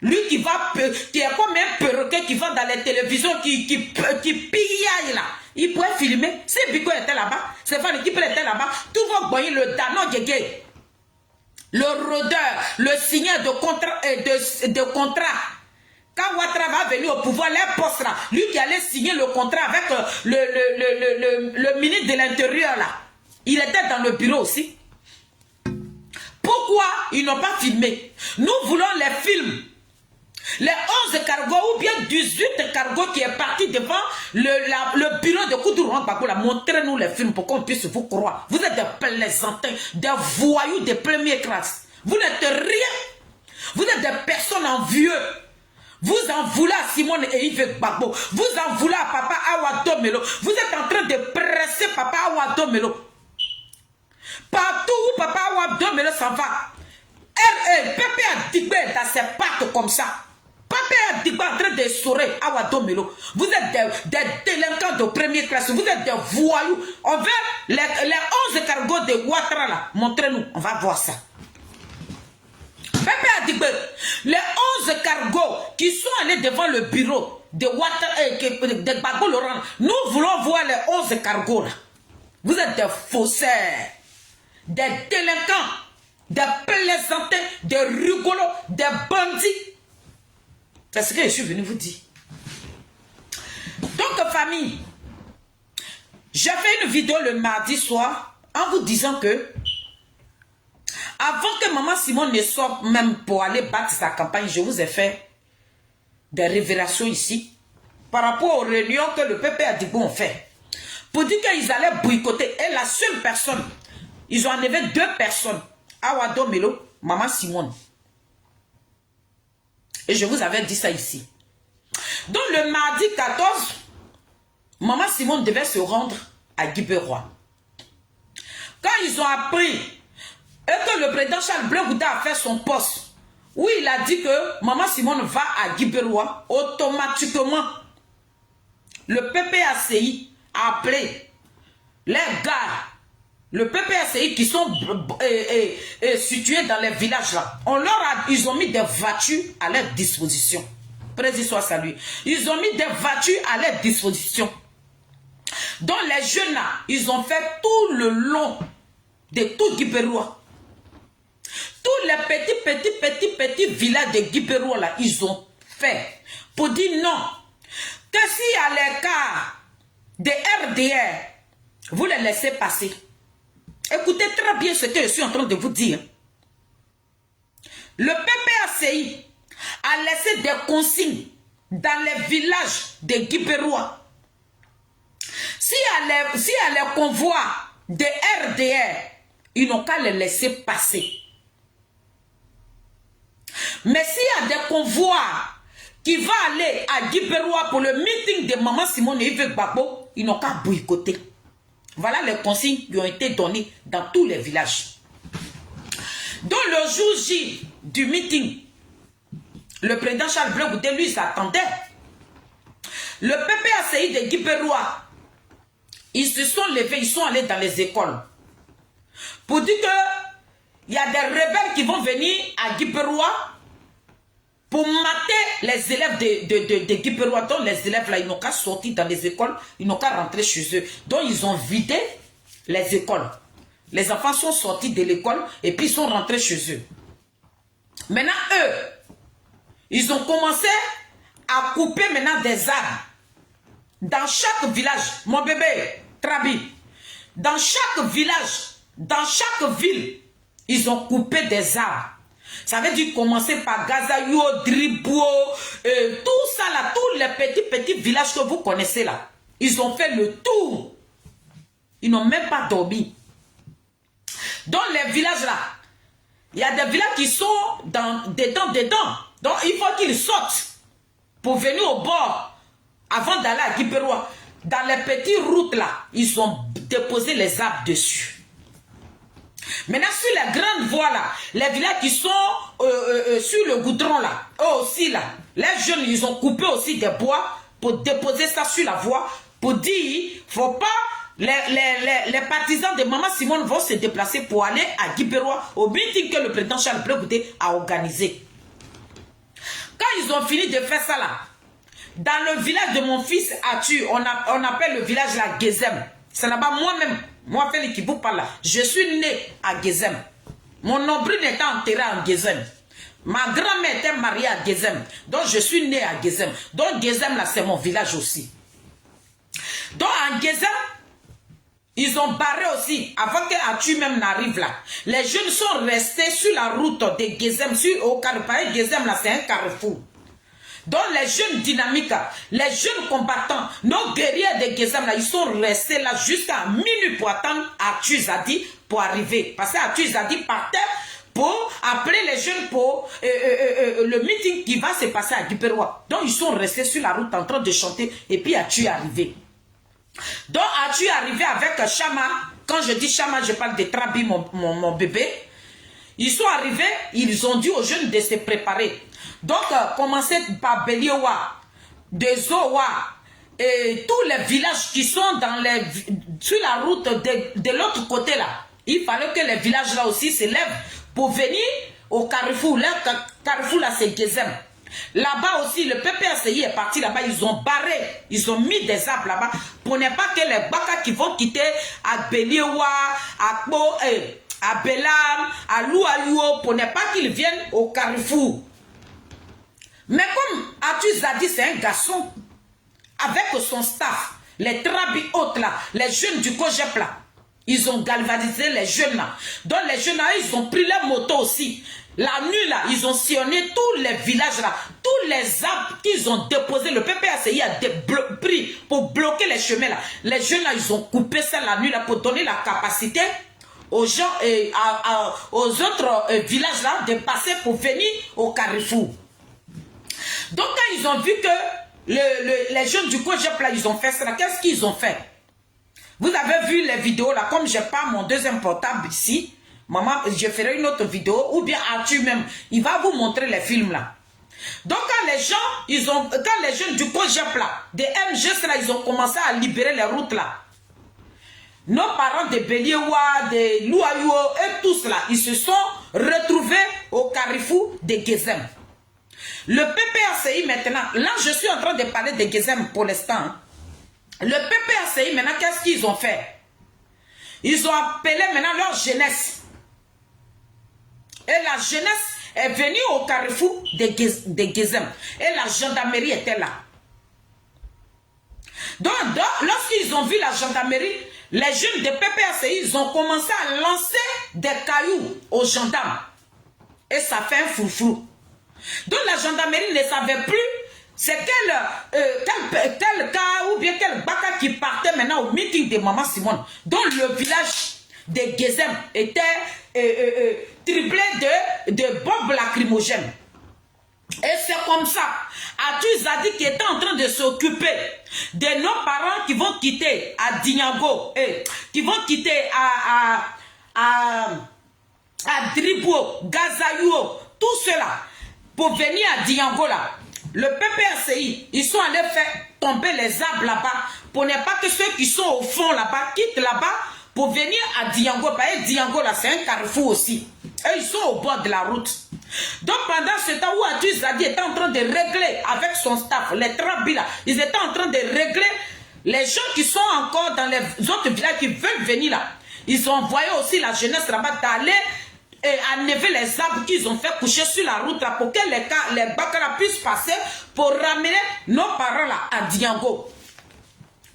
lui qui est comme un perroquet qui va dans les télévisions, qui pillaille là, il pourrait filmer. Si Biko était là-bas, Stéphane qui était là-bas, tout va boyer le Dano Gégé. Le rôdeur, le signeur de contrat. Quand Ouattara va venir au pouvoir, les postes là, lui qui allait signer le contrat avec le ministre de l'Intérieur là, il était dans le bureau aussi. Pourquoi ils n'ont pas filmé? Nous voulons les films. Les 11 cargos ou bien 18 cargos qui est parti devant le bureau de Koudourouan Gbagbo, montrez-nous les films pour qu'on puisse vous croire. Vous êtes des plaisantins, des voyous de première classe. Vous n'êtes rien. Vous êtes des personnes envieux. Vous en voulez à Simone et Yves Gbagbo. Vous en voulez à Papa Awa Domelo. Vous êtes en train de presser Papa Awa Domelo. Partout où Papa Awa Domelo s'en va, Pépé a digbé dans ses pattes comme ça. Papa a dit en train de sourire Awa Domelo. Vous êtes des délinquants de première classe. Vous êtes des voyous. On veut les 11 cargos de Ouattara là. Montrez-nous. On va voir ça. Papa a dit les 11 cargos qui sont allés devant le bureau de Ouattara de Gbagbo Laurent. Nous voulons voir les 11 cargos là. Vous êtes des faussaires, des délinquants, des plaisantins, des rigolos, des bandits. C'est ce que je suis venu vous dire. Donc, famille, j'ai fait une vidéo le mardi soir en vous disant que avant que Maman Simone ne sorte même pour aller battre sa campagne, je vous ai fait des révélations ici par rapport aux réunions que le PPA Digbé ont fait. Pour dire qu'ils allaient boycotter. Et la seule personne, ils ont enlevé 2 personnes. Awa Domelo, Maman Simone. Et je vous avais dit ça ici. Donc le mardi 14, Maman Simone devait se rendre à Guibérois. Quand ils ont appris et que le président Charles Blé Gouda a fait son poste, où il a dit que Maman Simone va à Guibérois, automatiquement, le PPACI a appelé les gars, le PPACI qui sont situés dans les villages là, ils ont mis des voitures à leur disposition. Président soit salué. Ils ont mis des voitures à leur disposition. Donc les jeunes là, ils ont fait tout le long de tout Guibérois. Tous les petits villages de Guibérois là, ils ont fait pour dire non. Que si à l'écart de RDR, vous les laissez passer. Écoutez très bien ce que je suis en train de vous dire. Le PPACI a laissé des consignes dans les villages de Guibérois. Si à les convois de RDR, ils n'ont qu'à les laisser passer. Mais s'il y a des convois qui vont aller à Guibérois pour le meeting de Maman Simone et Yves Gbagbo, ils n'ont qu'à boycotter. Voilà les consignes qui ont été données dans tous les villages. Donc le jour J du meeting, le président Charles Blé Gouda, lui, s'attendait. Le PPACI de Guibérois, ils se sont levés, ils sont allés dans les écoles. Pour dire qu'il y a des rebelles qui vont venir à Guibérois pour mater les élèves de Guiperoua. Donc les élèves là, ils n'ont qu'à sortir dans les écoles, ils n'ont qu'à rentrer chez eux. Donc ils ont vidé les écoles. Les enfants sont sortis de l'école et puis ils sont rentrés chez eux. Maintenant, eux, ils ont commencé à couper maintenant des arbres. Dans chaque village, mon bébé, Trabi, dans chaque village, dans chaque ville, ils ont coupé des arbres. Ça veut dire commencer par Gazayo, Dribou, tout ça là, tous les petits villages que vous connaissez là. Ils ont fait le tour. Ils n'ont même pas dormi. Dans les villages là, il y a des villages qui sont dedans. Donc il faut qu'ils sortent pour venir au bord avant d'aller à Guiperoua. Dans les petites routes là, ils ont déposé les arbres dessus. Maintenant sur les grandes voies là, les villages qui sont sur le goudron là, eux aussi là, les jeunes ils ont coupé aussi des bois pour déposer ça sur la voie pour dire, faut pas, les partisans de Maman Simone vont se déplacer pour aller à Guiperoua au meeting que le président Charles Blé Goudé a organisé. Quand ils ont fini de faire ça là, dans le village de mon fils Atu, on appelle le village la Gezem. C'est là-bas moi-même, moi Félix qui vous parle là. Je suis né à Gezem. Mon nombril était enterré en Gezem. Ma grand-mère était mariée à Gezem. Donc je suis né à Gezem. Donc Gezem là c'est mon village aussi. Donc en Gezem, ils ont barré aussi, avant que Atu même n'arrive là. Les jeunes sont restés sur la route de Gezem, au carrefour. Gezem là c'est un carrefour. Donc les jeunes dynamiques, les jeunes combattants, nos guerriers de Gezem là, ils sont restés là jusqu'à minuit pour attendre Atu Zadi pour arriver. Parce que Atu Zadi partait pour appeler les jeunes pour le meeting qui va se passer à Guiperoua. Donc ils sont restés sur la route en train de chanter et puis Atu est arrivé. Donc Atu est arrivé avec Chama. Quand je dis Chama, je parle de Trabi, mon bébé. Ils sont arrivés, ils ont dit aux jeunes de se préparer. Donc, commencez par Beliowa, Dezowa, et tous les villages qui sont sur la route de l'autre côté là. Il fallait que les villages là aussi se lèvent pour venir au carrefour. Le carrefour là, c'est Gezem. Là-bas aussi, le PPRCI est parti là-bas. Ils ont barré, ils ont mis des arbres là-bas pour ne pas que les Baka qui vont quitter à Beliowa, à Kbo, à Belam, à Louayou, pour ne pas qu'ils viennent au carrefour. Mais comme Atu Zadi, c'est un garçon, avec son staff, les Trabi autres là, les jeunes du Kojep là, ils ont galvanisé les jeunes là. Donc les jeunes là, ils ont pris leur moto aussi. La nuit là, ils ont sillonné tous les villages là, tous les arbres qu'ils ont déposés. Le PPRCI a pris pour bloquer les chemins là. Les jeunes là, ils ont coupé ça la nuit là pour donner la capacité aux gens et aux autres villages là de passer pour venir au carrefour. Donc quand ils ont vu que les jeunes du Kojep là, ils ont fait ça, qu'est-ce qu'ils ont fait? Vous avez vu les vidéos là, comme je n'ai pas mon deuxième portable ici, maman, je ferai une autre vidéo, ou bien Atu même, il va vous montrer les films là. Donc quand les gens, quand les jeunes du Kojep là, des MGS là, ils ont commencé à libérer les routes là. Nos parents de Beliewa, de Louayou, et tous là, ils se sont retrouvés au carrefour de Gezem. Le PPRCI maintenant, là je suis en train de parler de Gezem pour l'instant. Hein. Le PPRCI maintenant, qu'est-ce qu'ils ont fait? Ils ont appelé maintenant leur jeunesse. Et la jeunesse est venue au carrefour de Gezem. Et la gendarmerie était là. Donc lorsqu'ils ont vu la gendarmerie, les jeunes de PPRCI, ils ont commencé à lancer des cailloux aux gendarmes. Et ça fait un foufou. Donc la gendarmerie ne savait plus c'est quel cas ou bien quel baka qui partait maintenant au meeting de Maman Simone. Dont le village de Gezem était triplé de bombes lacrymogènes. Et c'est comme ça, Atu Zadi qui était en train de s'occuper de nos parents qui vont quitter à Dinyango, qui vont quitter à Dribo, Gazayou, tout cela, pour venir à Dinyango là. Le PPRCI, ils sont allés faire tomber les arbres là-bas pour ne pas que ceux qui sont au fond là-bas quittent là-bas pour venir à Dinyango. Parce que Dinyango là, c'est un carrefour aussi. Et ils sont au bord de la route. Donc pendant ce temps où Atu Zadi était en train de régler avec son staff, les Trabila, ils étaient en train de régler les gens qui sont encore dans les autres villages qui veulent venir là. Ils ont envoyé aussi la jeunesse là-bas d'aller enlever les arbres qu'ils ont fait coucher sur la route là pour que les Bakara puissent passer pour ramener nos parents là à Diango.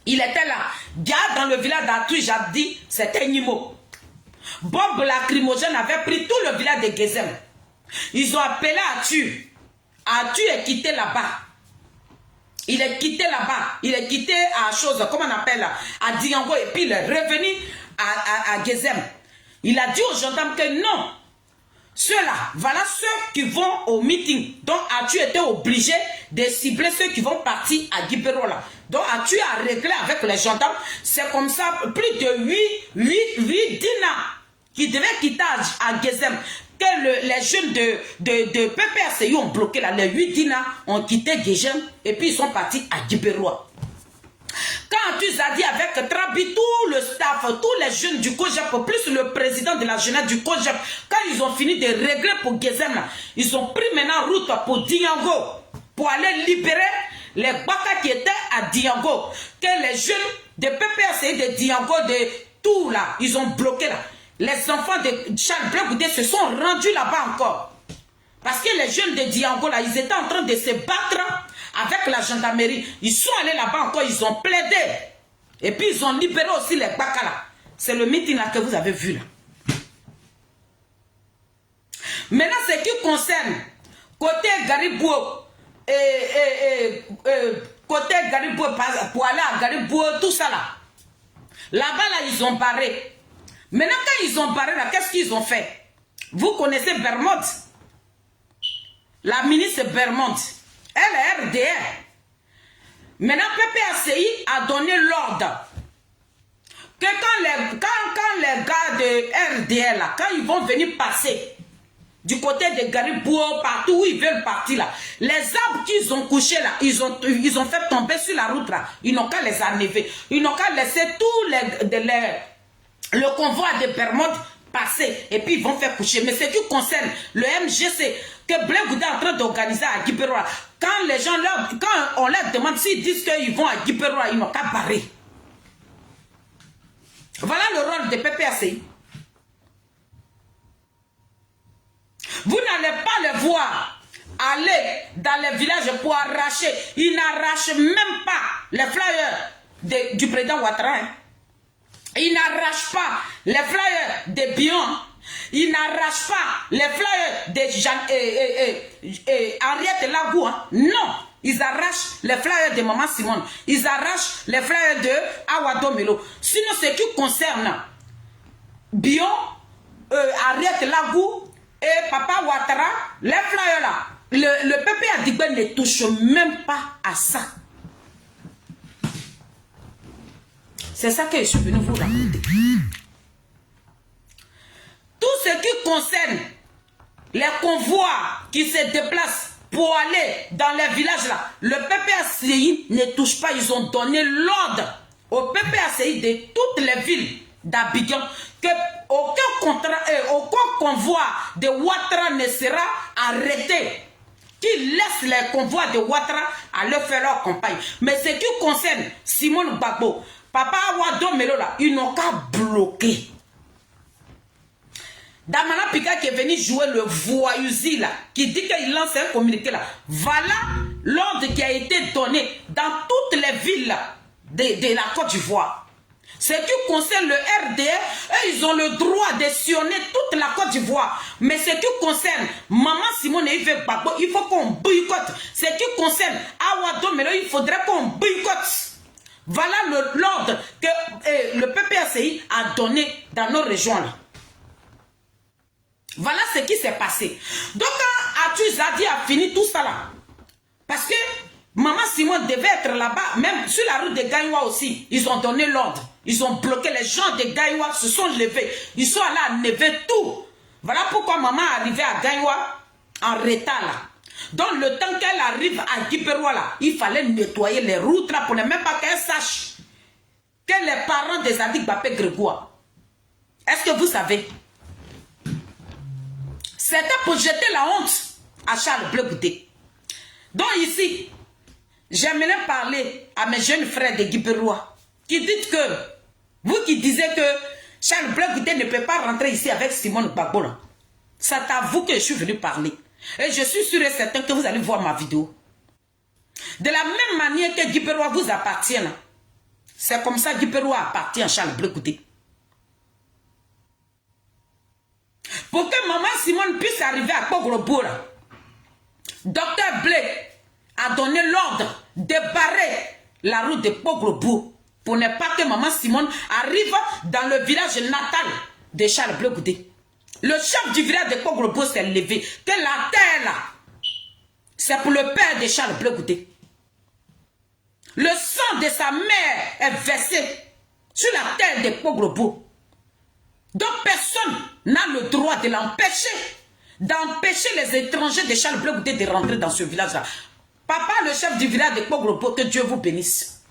Il était là. Garde dans le village d'Atu Zadi, c'était Nimo. Bombe lacrymogène avait pris tout le village de Gezem. Ils ont appelé Atu. Atu est quitté là-bas. Il est quitté là-bas. Il est quitté à chose, comment on appelle là, à Diango, et puis il est revenu à Gezem. Il a dit aux gendarmes que non. Ceux-là, voilà ceux qui vont au meeting. Donc Atu était obligé de cibler ceux qui vont partir à Giberola. Donc Atu a réglé avec les gendarmes. C'est comme ça, plus de 8 dinars qui devaient quitter à Gezem. Que les jeunes de PPRCI ont bloqué là. Les 8 dinars ont quitté Gezem et puis ils sont partis à Giberoa. Quand Atu Zadi avec Trabi, tout le staff, tous les jeunes du COJEP, plus le président de la jeunesse du COJEP, quand ils ont fini de régler pour Gezem, ils ont pris maintenant route pour Diango, pour aller libérer les Baka qui étaient à Diango. Que les jeunes de PPRCI de Diango, de tout là, ils ont bloqué là. Les enfants de Charles Blé Goudé se sont rendus là-bas encore. Parce que les jeunes de Diango là, ils étaient en train de se battre avec la gendarmerie. Ils sont allés là-bas encore, ils ont plaidé. Et puis ils ont libéré aussi les Baka là. C'est le meeting là que vous avez vu là. Maintenant, ce qui concerne côté Garibou, côté Garibou, pour aller à Garibou, tout ça là. Là-bas là, ils ont barré. Maintenant, quand ils ont barré là, qu'est-ce qu'ils ont fait? Vous connaissez Bermond? La ministre Bermond. Elle est RDR. Maintenant, PPRCI a donné l'ordre que quand les gars de RDR, là, quand ils vont venir passer du côté de Garibou, partout où ils veulent partir, là, les arbres qu'ils ont couchés, là, ils ont fait tomber sur la route, là, ils n'ont qu'à les enlever. Ils n'ont qu'à laisser tout le convoi de Bermond passer et puis ils vont faire coucher. Mais ce qui concerne le MGC que Blé Goudé est en train d'organiser à Giberoa, quand les gens quand on leur demande s'ils disent qu'ils vont à Giberoa, ils n'ont qu'à barrer. Voilà le rôle de PPRCI. Vous n'allez pas les voir aller dans les villages pour arracher. Ils n'arrachent même pas les flyers du président Ouattara. Hein. Ils n'arrachent pas les flyers de Bion. Ils n'arrachent pas les flyers de Henriette Lagou. Hein. Non, ils arrachent les flyers de Maman Simone. Ils arrachent les flyers de Awado Melo. Sinon, ce qui concerne Bion, Henriette Lagou et Papa Ouattara, les flyers là, le PP Adigbe ne touche même pas à ça. C'est ça que je suis venu vous raconter. Tout ce qui concerne les convois qui se déplacent pour aller dans les villages là, le PPACI ne touche pas. Ils ont donné l'ordre au PPACI de toutes les villes d'Abidjan que aucun convoi de Ouattara ne sera arrêté. Qu'ils laissent les convois de Ouattara aller faire leur campagne. Mais ce qui concerne Simone Gbagbo, Papa Awado Melo là, ils n'ont qu'à bloquer. Damana Pika qui est venu jouer le voyouzi là, qui dit qu'il lance un communiqué là. Voilà l'ordre qui a été donné dans toutes les villes là, de la Côte d'Ivoire. Ce qui concerne le RDR, eux, ils ont le droit de sillonner toute la Côte d'Ivoire. Mais ce qui concerne Maman Simone et Yves Gbagbo, il faut qu'on boycotte. Ce qui concerne Awado Melo, il faudrait qu'on boycotte. Voilà l'ordre que le PPACI a donné dans nos régions là. Voilà ce qui s'est passé. Donc quand Atu Zadi a fini tout ça là, parce que Maman Simone devait être là-bas, même sur la route de Gaïwa aussi, ils ont donné l'ordre. Ils ont bloqué, les gens de Gaïwa se sont levés. Ils sont allés enlever tout. Voilà pourquoi maman est arrivée à Gaïwa en retard là. Donc le temps qu'elle arrive à Giberoa là, il fallait nettoyer les routes là pour ne même pas qu'elle sache que les parents des Adik Bapé Grégoire. Est-ce que vous savez? C'était pour jeter la honte à Charles Bleu Goudé. Donc ici, j'aimerais parler à mes jeunes frères de Guiberois qui disent que, vous qui disiez que Charles Bleu Goudé ne peut pas rentrer ici avec Simone Gbagbo, c'est à vous que je suis venu parler. Et je suis sûr et certain que vous allez voir ma vidéo. De la même manière que Guiberois vous appartient, c'est comme ça que Guiberois appartient à Charles Bleu Goudé. Pour que maman Simone puisse arriver à Poglobo, Docteur Blé a donné l'ordre de barrer la route de Poglobo pour ne pas que maman Simone arrive dans le village natal de Charles Bleu Goudé. Le chef du village de Poglobo s'est levé que la terre là, c'est pour le père de Charles Bleu Goudé. Le sang de sa mère est versé sur la terre de Poglobo. Donc personne n'a le droit de l'empêcher, d'empêcher les étrangers de Charles Bleu Goudé de rentrer dans ce village-là. Papa, le chef du village de Poglobo, que Dieu vous bénisse.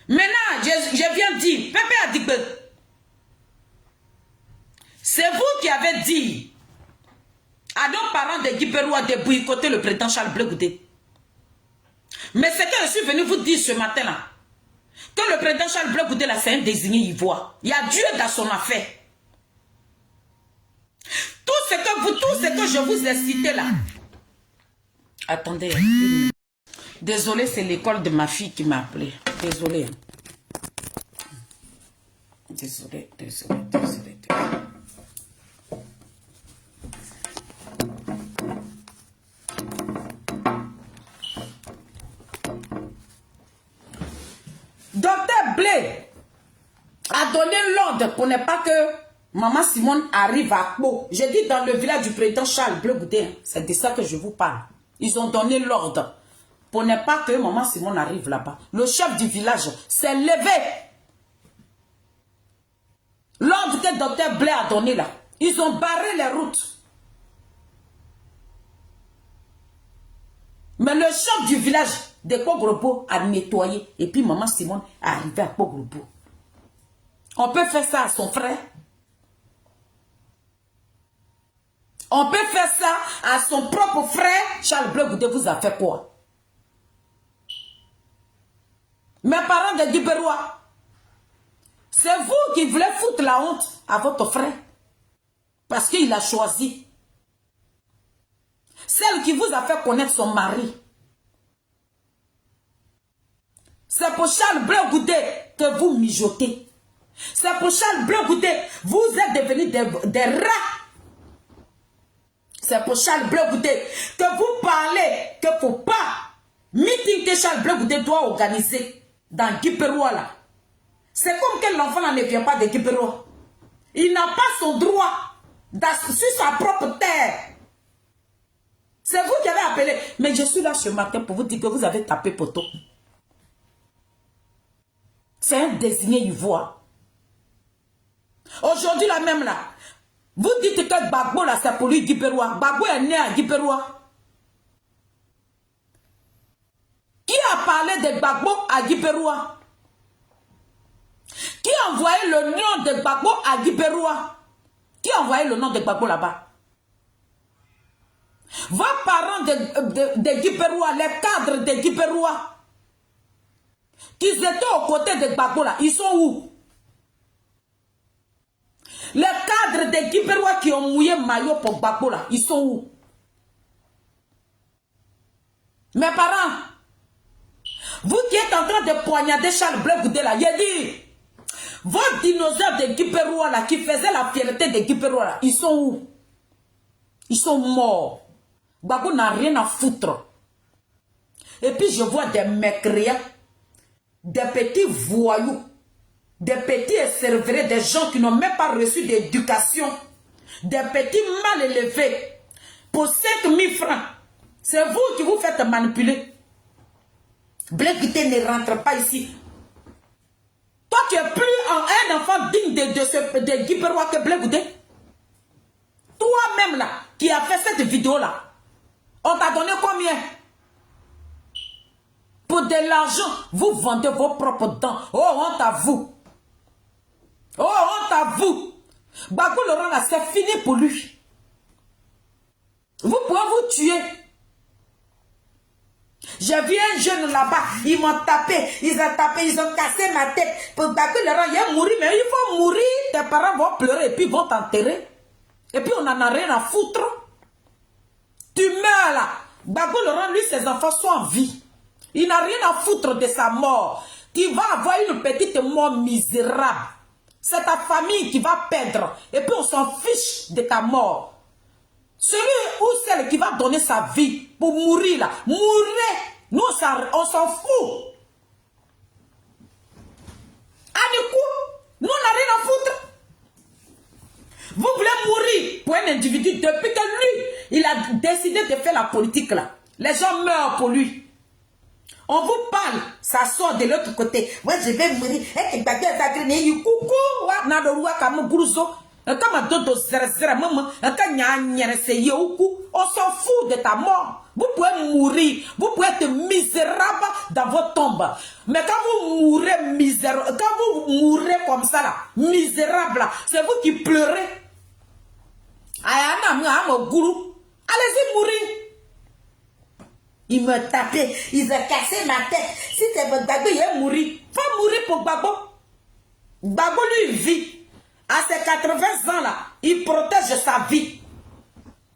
Maintenant, je viens dire, Pépé a dit que c'est vous qui avez dit à nos parents de Guiberois de boycotter le président Charles Bleu Goudé. Mais c'est que je suis venu vous dire ce matin-là, que le président Charles Bleu Goudé, là, c'est un désigné ivoire. Il y a Dieu dans son affaire. Tout ce que je vous ai cité là. Attendez. Désolé, c'est l'école de ma fille qui m'a appelé. Désolé. Désolé. Docteur Blé a donné l'ordre pour ne pas que maman Simone arrive à Pau. J'ai dit dans le village du président Charles Bleu Goudé. C'est de ça que je vous parle. Ils ont donné l'ordre pour ne pas que maman Simone arrive là-bas. Le chef du village s'est levé. L'ordre que docteur Blé a donné là. Ils ont barré les routes. Mais le chef du village de Poglobo a nettoyé. Et puis maman Simone est arrivée à Poglobo. On peut faire ça à son frère. On peut faire ça à son propre frère. Charles Bleu Goudé vous a fait quoi? Mes parents de Guiberois, c'est vous qui voulez foutre la honte à votre frère. Parce qu'il a choisi. Celle qui vous a fait connaître son mari. C'est pour Charles Bleu Goudé que vous mijotez. C'est pour Charles Bleu Goudé, vous êtes devenus des rats. C'est pour Charles Bleu Goudé que vous parlez qu'il ne faut pas meeting que Charles Bleu Goudé doit organiser dans Guiberois là. C'est comme que l'enfant ne vient pas de Guiberois. Il n'a pas son droit sur sa propre terre. C'est vous qui avez appelé. Mais je suis là ce matin pour vous dire que vous avez tapé poteau. C'est un désigné ivoire. Aujourd'hui là même là, vous dites que Gbagbo là c'est pour lui Guiberois. Gbagbo est né à Guiberois. Qui a parlé de Gbagbo à Guiberois? Qui a envoyé le nom de Gbagbo à Guiberois? Qui a envoyé le nom de Gbagbo là-bas? Vos parents de Guiberois, les cadres de Guiberois, qui étaient aux côtés de Gbagbo là, ils sont où? Les cadres de Guiberois qui ont mouillé maillot pour Gbagbo là, ils sont où? Mes parents, vous qui êtes en train de poignarder Charles Bleu Goudé là, j'ai dit, vos dinosaures de Guiberois là, qui faisaient la fierté de Guiberois là, ils sont où? Ils sont morts. Gbagbo n'a rien à foutre. Et puis je vois des mécréants, des petits voyous, des petits esserverés, des gens qui n'ont même pas reçu d'éducation, des petits mal élevés, pour 5 000 francs. C'est vous qui vous faites manipuler. Bleu Goudé ne rentre pas ici. Toi, tu es plus un enfant digne de Guiberois que Bleu Goudé. Toi-même là, qui a fait cette vidéo-là, on t'a donné combien? Pour de l'argent, vous vendez vos propres dents. Oh, honte à vous. Oh, honte à vous. Gbagbo Laurent là, c'est fini pour lui. Vous pouvez vous tuer. J'ai vu un jeune là-bas, ils m'ont tapé, ils ont cassé ma tête. Pour Gbagbo Laurent, il est mort, mais il faut mourir. Tes parents vont pleurer et puis vont t'enterrer. Et puis on n'en a rien à foutre. Tu meurs là. Gbagbo Laurent, lui, ses enfants sont en vie. Il n'a rien à foutre de sa mort. Tu vas avoir une petite mort misérable. C'est ta famille qui va perdre. Et puis on s'en fiche de ta mort. Celui ou celle qui va donner sa vie pour mourir là, mourrez. Nous, on s'en fout. Nous, on n'a rien à foutre. Vous voulez mourir pour un individu depuis que lui, il a décidé de faire la politique là. Les gens meurent pour lui. On vous parle, ça sort de l'autre côté. Moi, je vais mourir. On s'en fout de ta mort. Vous pouvez mourir. Vous pouvez être misérable dans votre tombe. Mais quand vous mourrez misérable, quand vous mourrez comme ça là, misérable, c'est vous qui pleurez. Allez-y mourir. Ils me tapaient, ils ont cassé ma tête. Si c'est votre Gbagbo, il est mourir. Faut mourir pour Gbagbo. Gbagbo lui vit. À ses 80 ans là, il protège sa vie.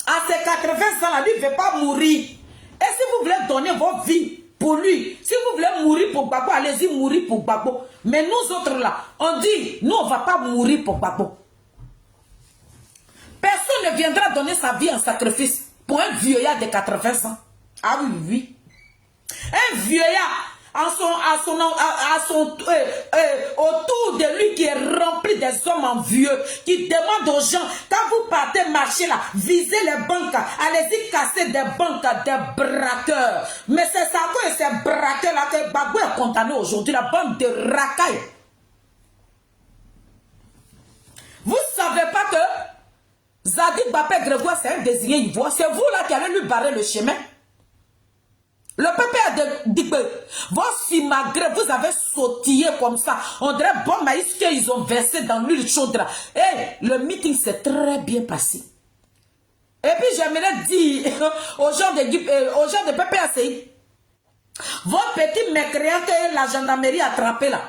À ses 80 ans là, lui ne veut pas mourir. Et si vous voulez donner votre vie pour lui, si vous voulez mourir pour Gbagbo, allez-y mourir pour Gbagbo. Mais nous autres là, on dit, nous on ne va pas mourir pour Gbagbo. Personne ne viendra donner sa vie en sacrifice pour un vieillard de 80 ans. Ah oui, oui. Un vieillard autour de lui qui est rempli des hommes envieux, qui demande aux gens, quand vous partez marcher là, visez les banques, allez-y casser des banques, des braqueurs. Mais c'est ça que ces braqueurs là que Gbagbo est condamné aujourd'hui, la bande de racailles. Vous ne savez pas que Zadig Bapé Grégoire c'est un désigné ivoire, c'est vous là qui allez lui barrer le chemin. Le peuple a dit que vos simagrées, vous avez sautillé comme ça. On dirait bon maïs qu'ils ont versé dans l'huile chaude là. Et le meeting s'est très bien passé. Et puis j'aimerais dire aux gens de PPACI, vos petits mécréants que la gendarmerie a attrapé là.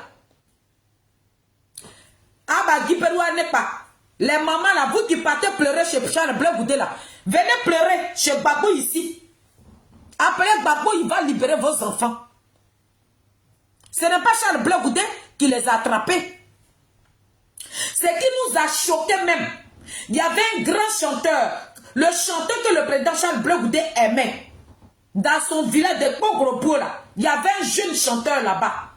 Ah bah Guiperoua n'est pas. Les mamans là, vous qui partez pleurer chez Charles Bleu Goudé là, venez pleurer chez Gbagbo ici. Après Gbagbo, il va libérer vos enfants. Ce n'est pas Charles Bleu Goudé qui les a attrapés. Ce qui nous a choqués même, il y avait un grand chanteur, le chanteur que le président Charles Bleu Goudé aimait. Dans son village de Pogro là, il y avait un jeune chanteur là-bas.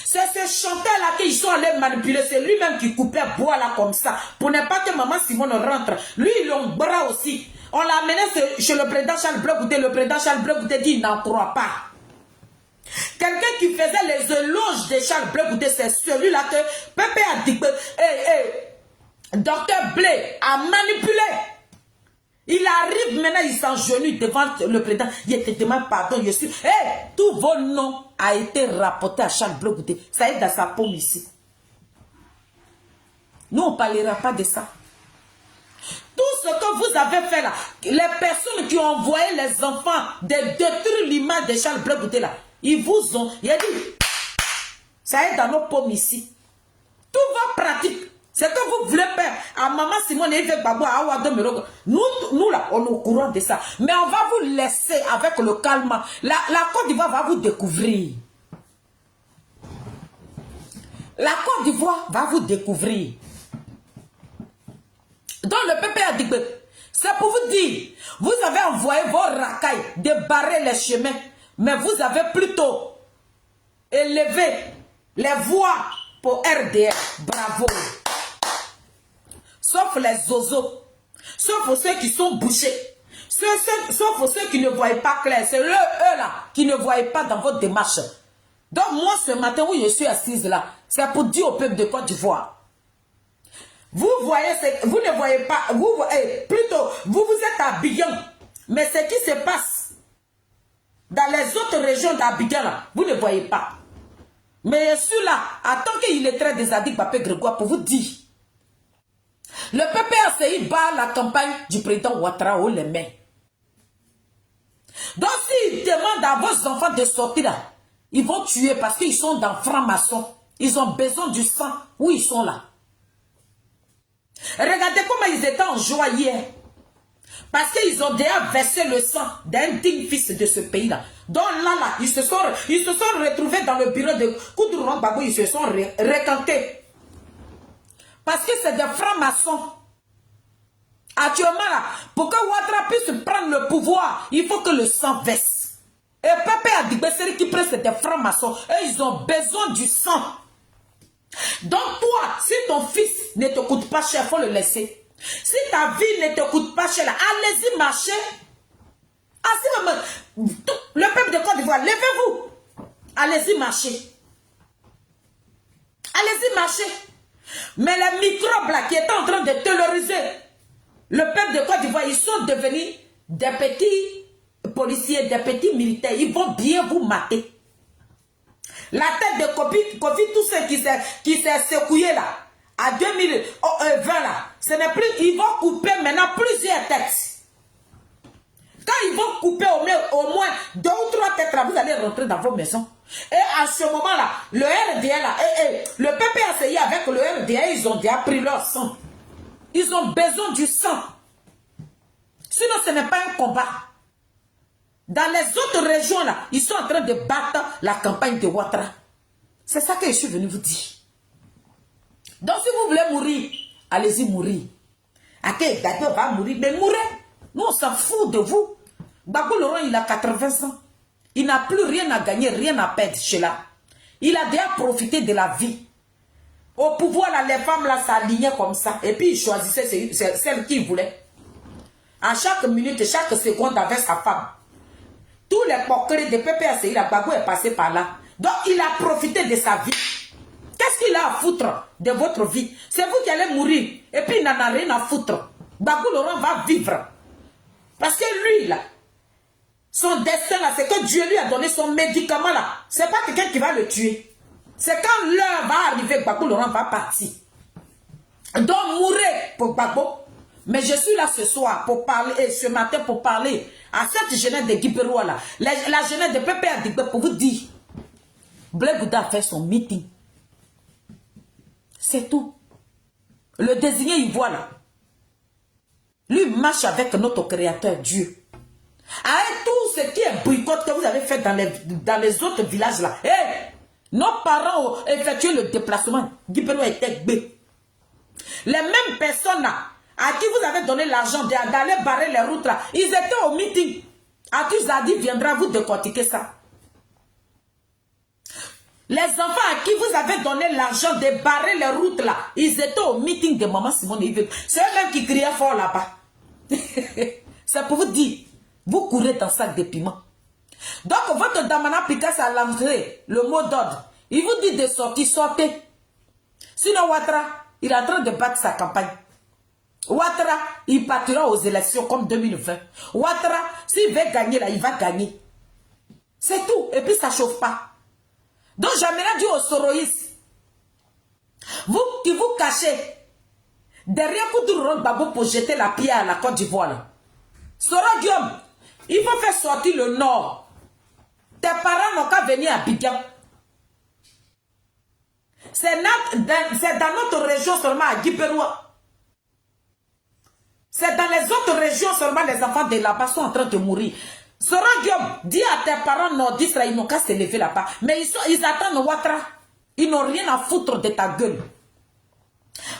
C'est ce chanteur-là qu'ils sont allés manipuler. C'est lui-même qui coupait bois là comme ça. Pour ne pas que maman Simone rentre. Lui, il a un bras aussi. On l'a amené chez le président Charles Bleu Goudé. Le président Charles Bleu Goudé dit il n'en croit pas. Quelqu'un qui faisait les éloges de Charles Bleu Goudé, c'est celui-là que Pépé a dit que Docteur Blé a manipulé. Il arrive maintenant, il s'engenouille devant le président. Il te demande pardon, je suis. Tous vos noms a été rapporté à Charles Bleu Goudé. Ça est dans sa paume ici. Nous, on ne parlera pas de ça. Tout ce que vous avez fait là, les personnes qui ont envoyé les enfants de détruire l'image de Charles Bleu Goudé là, ils vous ont. Il a dit, ça est dans nos paumes ici. Tout va pratique. C'est que vous voulez faire à maman Simone et Gbagbo à Awa Mero. Nous là, on est au courant de ça. Mais on va vous laisser avec le calme. La Côte d'Ivoire va vous découvrir. La Côte d'Ivoire va vous découvrir. Donc le peuple a dit que c'est pour vous dire, vous avez envoyé vos racailles débarrer les chemins, mais vous avez plutôt élevé les voix pour RDR. Bravo. Sauf les zozos, sauf ceux qui sont bouchés, sauf ceux qui ne voient pas clair. C'est eux là qui ne voient pas dans votre démarche. Donc moi ce matin où je suis assise là, c'est pour dire au peuple de Côte d'Ivoire. Vous voyez, vous ne voyez pas, vous voyez, plutôt, vous êtes à Abidjan. Mais ce qui se passe dans les autres régions d'Abidjan là, vous ne voyez pas. Mais je suis là, attends qu'il est très des Zadig Bapé Grégoire pour vous dire. Le PPACI bat la campagne du président Ouattara haut les mains. Donc s'ils demandent à vos enfants de sortir là, ils vont tuer parce qu'ils sont dans franc-maçon. Ils ont besoin du sang où ils sont là. Regardez comment ils étaient en joie hier. Parce qu'ils ont déjà versé le sang d'un digne fils de ce pays-là. Donc là, ils se sont retrouvés dans le bureau de Koudouron Babou, ils se sont recantés. Parce que c'est des francs-maçons. Actuellement, là, pour que Ouattara puisse prendre le pouvoir, il faut que le sang verse. Et Pépé a dit, c'est qui prend des francs-maçons. Et ils ont besoin du sang. Donc toi, si ton fils ne te coûte pas cher, il faut le laisser. Si ta vie ne te coûte pas cher, allez-y marcher. Le peuple de Côte d'Ivoire, levez-vous. Allez-y marcher. Allez-y marcher. Mais les microbes là qui étaient en train de terroriser le peuple de Côte d'Ivoire, ils sont devenus des petits policiers, des petits militaires. Ils vont bien vous mater. La tête de Covid, tout ce qui s'est secoué là, à 2020 là, ce n'est plus, ils vont couper maintenant plusieurs têtes. Quand ils vont couper au moins 2 ou 3 têtes là, vous allez rentrer dans vos maisons. Et à ce moment là, le RDA là, le PPACI avec le RDA, ils ont déjà pris leur sang. Ils ont besoin du sang. Sinon ce n'est pas un combat. Dans les autres régions là, ils sont en train de battre la campagne de Ouattara. C'est ça que je suis venu vous dire. Donc si vous voulez mourir, allez-y mourir. Ake Gado va mourir, mais mourrez. Nous on s'en fout de vous. Babou Laurent il a 80 ans. Il n'a plus rien à gagner, rien à perdre chez là. Il a déjà profité de la vie. Au pouvoir là, les femmes là s'alignaient comme ça. Et puis il choisissait celle qu'il voulait. À chaque minute, chaque seconde avec sa femme. Tous les porqueries de PPACI, la Babou est passé par là. Donc il a profité de sa vie. Qu'est-ce qu'il a à foutre de votre vie? C'est vous qui allez mourir. Et puis il n'en a rien à foutre. Babou Laurent va vivre. Parce que lui là, son destin là, c'est que Dieu lui a donné son médicament là. C'est pas quelqu'un qui va le tuer. C'est quand l'heure va arriver, Babou Laurent va partir. Donc mourrez pour Babou. Mais je suis là ce soir pour parler, et ce matin pour parler à cette jeunesse de Guiberoua là, la jeunesse de Pépé Adigbe pour vous dire, Blé Gouda a fait son meeting. C'est tout. Le désigné Ivoire là, lui marche avec notre créateur Dieu. Avec tout ce qui est boycott que vous avez fait dans les autres villages là, nos parents ont effectué le déplacement. Guiberoua était gbé. Les mêmes personnes là, à qui vous avez donné l'argent d'aller barrer les routes là, ils étaient au meeting. Atuzadi viendra vous décortiquer ça. Les enfants à qui vous avez donné l'argent de barrer les routes là, ils étaient au meeting de Maman Simone. C'est eux-mêmes qui criaient fort là-bas. C'est pour vous dire, vous courez dans sac de piment. Donc votre Damana Picasso a lancé le mot d'ordre. Il vous dit de sortir, sortez. Sinon Ouattara, il est en train de battre sa campagne. Ouattara, il partira aux élections comme 2020. Ouattara, s'il veut gagner là, il va gagner. C'est tout. Et puis ça ne chauffe pas. Donc j'aimerais dire aux soroïstes, vous qui vous cachez derrière Koudouron Babou pour jeter la pierre à la Côte d'Ivoire. Soro Guillaume, il faut faire sortir le nord. Tes parents n'ont qu'à venir à Abidjan. C'est dans notre région seulement à Guiberoua. C'est dans les autres régions seulement les enfants de là-bas sont en train de mourir. Soro Guillaume, dis à tes parents nordistes là, ils n'ont qu'à se lever là-bas. Mais ils attendent Ouattara. Ils n'ont rien à foutre de ta gueule.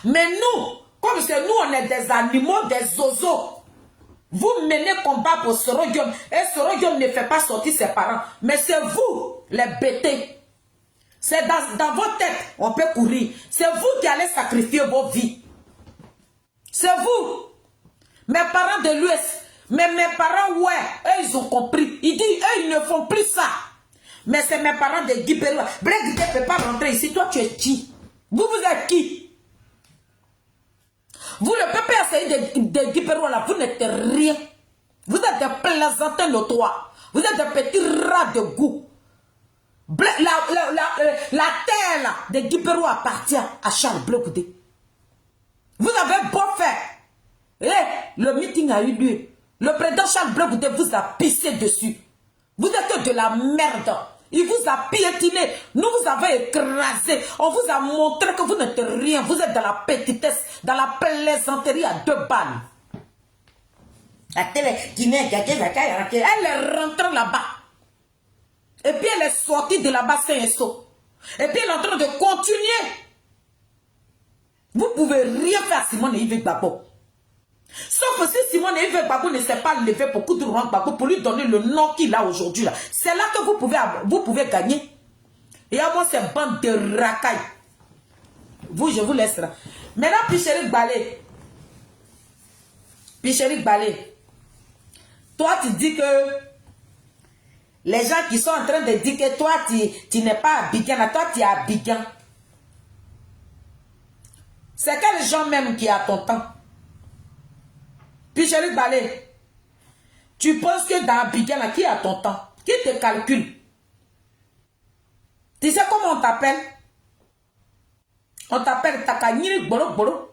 Mais nous, comme c'est nous, on est des animaux, des zozos. Vous menez combat pour Soro Guillaume. Et Soro Guillaume ne fait pas sortir ses parents. Mais c'est vous, les bêtés. C'est dans vos têtes, on peut courir. C'est vous qui allez sacrifier vos vies. C'est vous. Mes parents de l'Ouest. Mais mes parents, ouais, eux, ils ont compris. Ils disent, eux, ils ne font plus ça. Mais c'est mes parents de Guiberoua. Blé Guidé ne peut pas rentrer ici. Toi, tu es qui? Vous êtes qui? Vous, le PPACI de Guiberoua, là, vous n'êtes rien. Vous êtes des plaisantins notoires. Vous êtes des petits rats de goût. La terre, là, de Guiberoua appartient à Charles Blé Guidé. Vous avez beau faire. Et le meeting a eu lieu. Le président Charles Blé Goudé vous a pissé dessus. Vous êtes de la merde. Il vous a piétiné. Nous vous avons écrasé. On vous a montré que vous n'êtes rien. Vous êtes dans la petitesse, dans la plaisanterie à 2 balles. Elle est rentrée là-bas. Et puis elle est sortie de là-bas sain et sauf. Et puis elle est en train de continuer. Vous pouvez rien faire à Simone Yves Gbagbo. Sauf si Simone Yves Gbagbo ne s'est pas levé pour coudre Laurent Gbagbo pour lui donner le nom qu'il a aujourd'hui. C'est là que vous pouvez gagner. Et à moi, c'est bande de racailles. Vous, je vous laisse là. Maintenant, Pichéric Balé. Pichéric Balé. Toi, tu dis que les gens qui sont en train de dire que toi, tu n'es pas Abidjan, là, toi, tu es Abidjan. C'est quel gens même qui a ton temps? Pichéric Balé, tu penses que dans Abidjan, là, qui a ton temps? Qui te calcule? Tu sais comment on t'appelle? On t'appelle Takanyiri Boro Boro.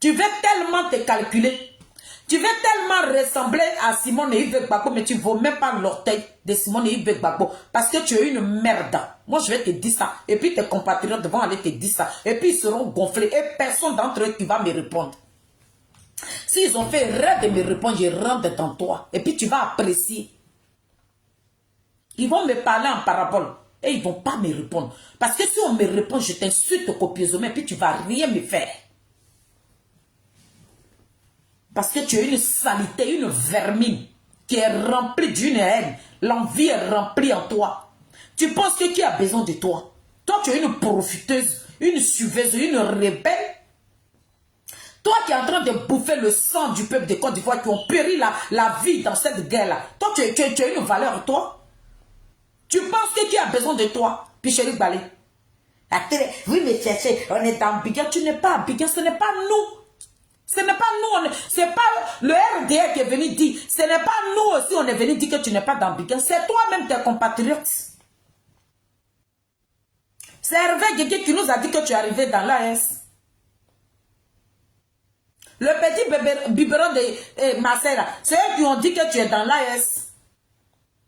Tu veux tellement te calculer. Tu veux tellement ressembler à Simone Yves Gbagbo, mais tu ne vaux même pas l'orteil de Simone Yves Gbagbo. Parce que tu es une merde. Moi, je vais te dire ça. Et puis tes compatriotes vont aller te dire ça. Et puis ils seront gonflés. Et personne d'entre eux qui va me répondre. S'ils ont fait rêve de me répondre, je rentre dans toi. Et puis tu vas apprécier. Ils vont me parler en parabole. Et ils ne vont pas me répondre. Parce que si on me répond, je t'insulte copieusement. Et puis tu ne vas rien me faire. Parce que tu es une saleté, une vermine qui est remplie d'une haine. L'envie est remplie en toi. Tu penses que qui a besoin de toi? Toi, tu es une profiteuse, une suiveuse, une rebelle. Toi qui es en train de bouffer le sang du peuple de Côte d'Ivoire qui ont péri la vie dans cette guerre-là. Toi, tu as une valeur, toi. Tu penses que qui a besoin de toi? Pichéric Balé. Oui, mais cherchez, on est dans Abidjan. Tu n'es pas Abidjan, ce n'est pas nous. Ce n'est pas nous, c'est pas le RDA qui est venu dire, ce n'est pas nous aussi on est venu dire que tu n'es pas dans Abidjan, c'est toi-même tes compatriotes. C'est Hervé Guégué qui nous a dit que tu es arrivé dans l'AS. Le petit biberon de Marseille, c'est eux qui ont dit que tu es dans l'AS.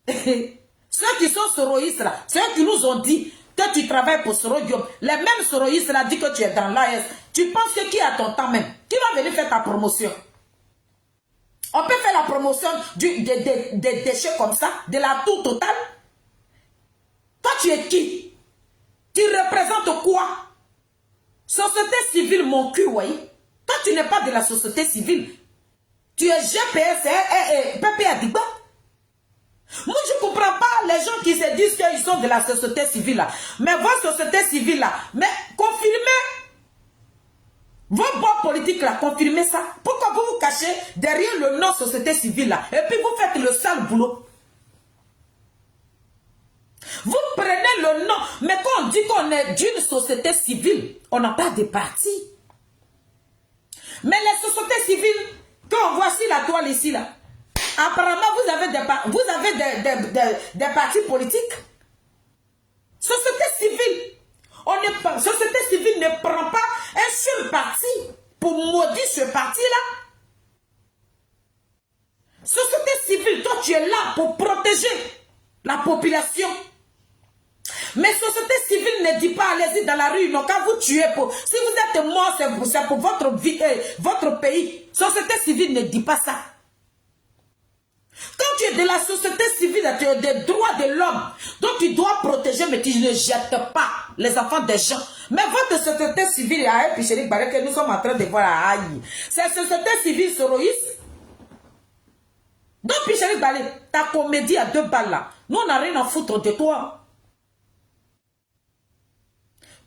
Ceux qui sont soroïstes là, c'est eux qui nous ont dit que tu travailles pour Soro Diop. Les mêmes soroïstes là disent que tu es dans l'AS. Tu penses que qui a ton temps même? Qui va venir faire ta promotion? On peut faire la promotion des déchets comme ça, de la tour totale. Toi, tu es qui? Tu représentes quoi? Société civile, mon cul, oui. Toi, tu n'es pas de la société civile. Tu es GPS et Pépé Adigba. Moi, je ne comprends pas les gens qui se disent qu'ils sont de la société civile là. Mais votre société civile là, mais confirmez vos bons politiques là, confirmez ça. Pourquoi vous vous cachez derrière le nom société civile là? Et puis vous faites le sale boulot. Vous prenez le nom, mais quand on dit qu'on est d'une société civile, on n'a pas de parti. Mais les sociétés civiles, quand on voit ici la toile ici là, apparemment vous avez des partis politiques. Société civile. Société civile ne prend pas un seul parti pour maudire ce parti-là. Société civile, toi tu es là pour protéger la population. Mais société civile ne dit pas allez-y dans la rue, non, quand vous tuez pour... Si vous êtes mort, c'est pour votre vie, votre pays. Société civile ne dit pas ça. Quand tu es de la société civile, tu as des droits de l'homme. Donc tu dois protéger, mais tu ne jettes pas les enfants des gens. Mais votre société civile, et Pichéric Balé, que nous sommes en train de voir, c'est société civile soroïste. Donc Pichéric Balé, ta comédie à 2 balles là, nous on n'a rien à foutre de toi.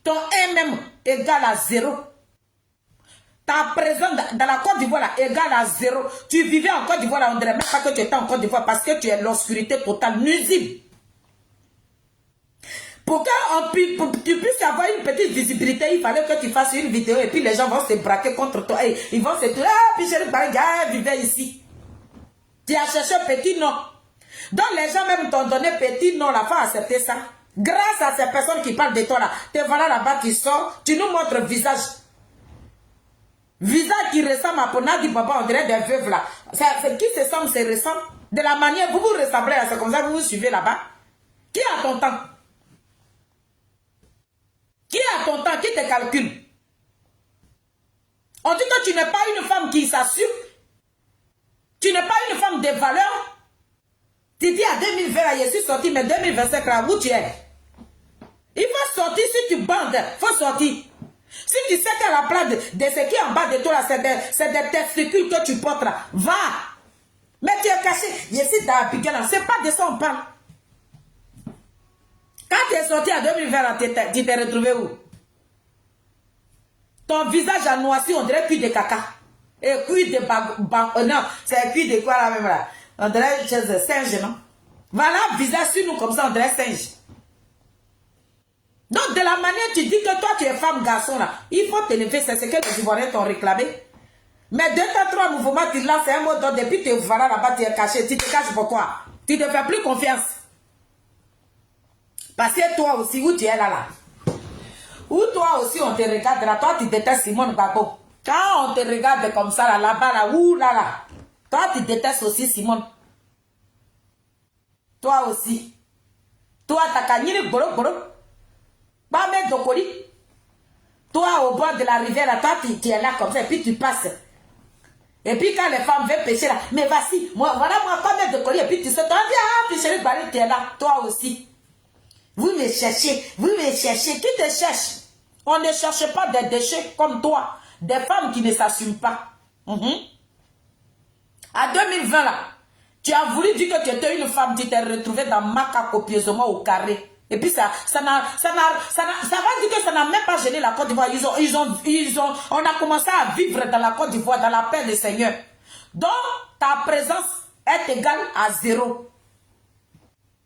Ton MM égale à 0. Ta présence dans la Côte d'Ivoire égale à 0. Tu vivais en Côte d'Ivoire, on ne dirait même pas que tu étais en Côte d'Ivoire parce que tu es l'obscurité totale, nuisible. Pour que tu puisses avoir une petite visibilité, il fallait que tu fasses une vidéo et puis les gens vont se braquer contre toi. Et ils vont se dire, ah, Pichéric Balé, vivait ici. Tu as cherché un petit nom. Donc les gens même t'ont donné petit nom, la fois accepter ça. Grâce à ces personnes qui parlent de toi là, te voilà là-bas, tu sors, tu nous montres le visage. Visage qui ressemble à Ponadi Baba, on dirait des veuves là. C'est qui se semble, c'est ressemble. De la manière, vous vous ressemblez à ça, comme ça, vous vous suivez là-bas. Qui a ton temps? Qui a ton temps? Qui te calcule? On dit que tu n'es pas une femme qui s'assume. Tu n'es pas une femme de valeur. Tu dis à 2020, là, je suis sorti, mais 2025, là, où tu es? Il faut sortir si tu bandes. Il faut sortir. Si tu sais que la place de ce qui est en bas de toi, c'est des testicules que tu portes là, va. Mais tu es caché. Je suis dans la piquette là. C'est pas de ça on parle. Quand tu es sorti en 2020 là, tu t'es retrouvé où? Ton visage a noirci, on dirait cuit de caca. Et cuit de non, c'est cuit de quoi là même là? On dirait singe, non? Voilà, visage sur nous comme ça, on dirait singe. Donc, de la manière tu dis que toi, tu es femme, garçon, là, il faut t'élever, c'est ce que les Ivoiriens t'ont réclamé. Mais 2 temps 3 mouvements, tu lances un mot d'ordre, depuis que tu voilà là-bas, tu es caché. Tu te caches pourquoi? Tu ne te fais plus confiance. Parce que toi aussi, où tu es là, où toi aussi, on te regarde là, toi, tu détestes Simone Gbagbo. Quand on te regarde comme ça, là-bas, là, où, là, toi, tu détestes aussi Simone. Toi aussi. Toi, t'as gagné le boro. Pas mettre de colis. Toi, au bord de la rivière, toi, tu es là comme ça, et puis tu passes. Et puis quand les femmes veulent pêcher là, mais vas-y, moi, pas mettre de colis, et puis tu sais, toi, puis chérie, tu es là, toi aussi. Vous me cherchez, qui te cherche? On ne cherche pas des déchets comme toi, des femmes qui ne s'assument pas. À 2020 là, tu as voulu dire que tu étais une femme, tu t'es retrouvée dans Maca copieusement au carré. Et puis ça va dire que ça n'a même pas gêné la Côte d'Ivoire. On a commencé à vivre dans la Côte d'Ivoire, dans la paix du Seigneur. Donc, ta présence est égale à 0.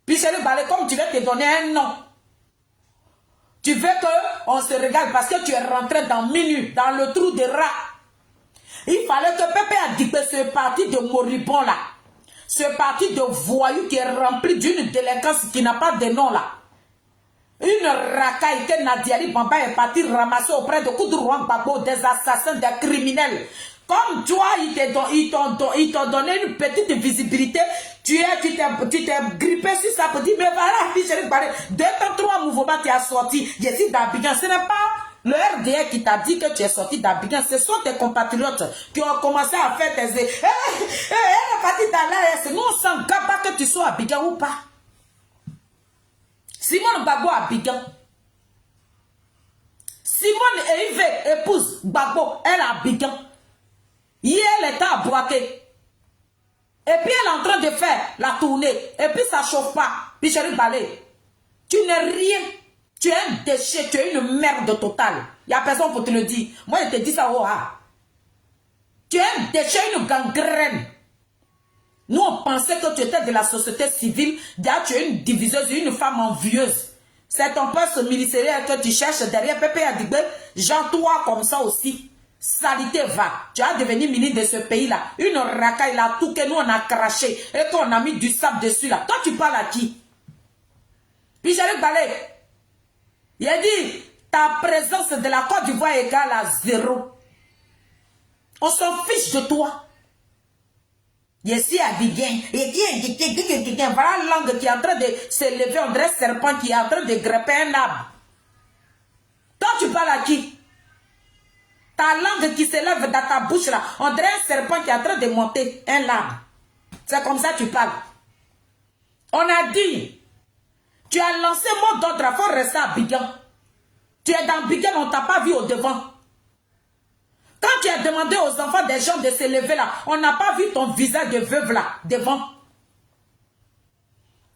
Puis c'est le balai, comme tu veux te donner un nom. Tu veux qu'on se régale parce que tu es rentré dans minuit, dans le trou de rat. Il fallait que Pépé a dit que ce parti de moribond là, ce parti de voyous qui est rempli d'une délinquance qui n'a pas de nom là. Une racaille que Nadiali Bamba est parti ramasser auprès de Koudourouan Gbagbo, des assassins, des criminels. Comme toi, ils t'ont donné une petite visibilité, tu t'es grippé sur ça pour dire, mais voilà, puis j'ai parlé, 2 temps 3 mouvements, tu as sorti, je suis d'Abidjan. Ce n'est pas le RDA qui t'a dit que tu es sorti d'Abidjan, ce sont tes compatriotes qui ont commencé à faire tes... Elle est partie dans l'AS, nous on s'en garde pas que tu sois à Abidjan ou pas. Simone Gbagbo à Abidjan. Simone et Yves épouse Gbagbo, elle à Abidjan. Hier, elle était à Boaké. Et puis, elle est en train de faire la tournée. Et puis, ça ne chauffe pas. Puis, chérie Balé, tu n'es rien. Tu es un déchet. Tu es une merde totale. Il n'y a personne pour te le dire. Moi, je te dis ça. Oh, ah. Tu es un déchet, une gangrène. Nous, on pensait que tu étais de la société civile. D'ailleurs, tu es une diviseuse, une femme envieuse. C'est ton poste ministériel que tu cherches derrière Pépé Adigbe. Genre, toi, comme ça aussi. Salité va. Tu as devenu ministre de ce pays-là. Une racaille là, tout que nous on a craché. Et qu'on a mis du sable dessus là. Toi, tu parles à qui? Puis j'allais Balé. Il a dit, ta présence de la Côte d'Ivoire est égale à 0. On s'en fiche de toi. Je suis à Biguin. Et voilà la langue qui est en train de s'élever. On dirait serpent qui est en train de grepper un arbre. Toi, tu parles à qui? Ta langue qui s'élève dans ta bouche là, on dirait un serpent qui est en train de monter un arbre. C'est comme ça que tu parles. On a dit, tu as lancé mot d'ordre, il faut rester à Abidjan. Tu es dans Abidjan, on ne t'a pas vu au devant. Quand tu as demandé aux enfants des gens de se lever là, on n'a pas vu ton visage de veuve là, devant.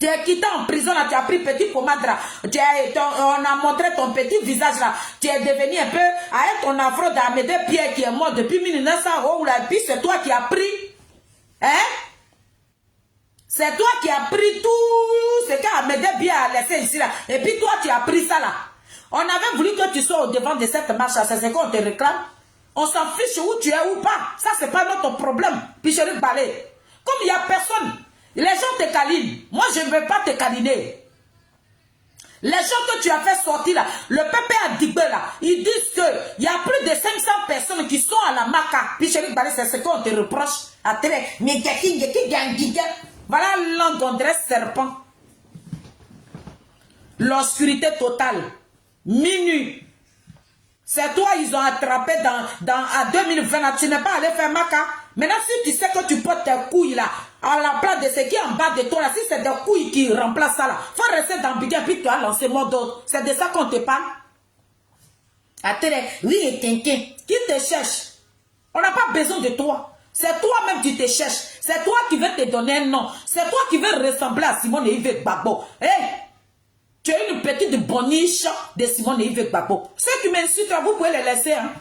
Tu es quitté en prison là, tu as pris petit pommade là, on a montré ton petit visage là, tu es devenu un peu, avec ton afro d'Amédée Pierre qui est mort depuis 1900 oh là, et puis c'est toi qui as pris, hein? C'est toi qui as pris tout ce qu'Amédée Pierre a laissé ici là, et puis toi tu as pris ça là. On avait voulu que tu sois au devant de cette marche là, c'est ce qu'on te réclame. On s'en fiche où tu es ou pas, ça c'est pas notre problème, puis je vais parler. Comme il n'y a personne. Les gens te câlinent. Moi, je ne veux pas te câliner. Les gens que tu as fait sortir là, le Pépé Adigbe là, ils disent qu'il y a plus de 500 personnes qui sont à la marche. Balé, c'est ce qu'on te reproche. Voilà langue, on dirait serpent. L'obscurité totale. Minuit. C'est toi, ils ont attrapé à 2020. Là, tu n'es pas allé faire Maka. Maintenant, si tu sais que tu portes tes couilles là, à la place de ce qui est en bas de toi là, si c'est des couilles qui remplacent ça là, faut rester dans Bigger, puis tu as lancé mon dos. C'est de ça qu'on te parle. Attends, oui, et quelqu'un qui te cherche. On n'a pas besoin de toi. C'est toi-même qui te cherches. C'est toi qui veux te donner un nom. C'est toi qui veux ressembler à Simone et Yves Gbagbo. Hey! Tu es une petite boniche de Simone et Yves Gbagbo. Ceux qui m'insultent, vous pouvez les laisser. Hein?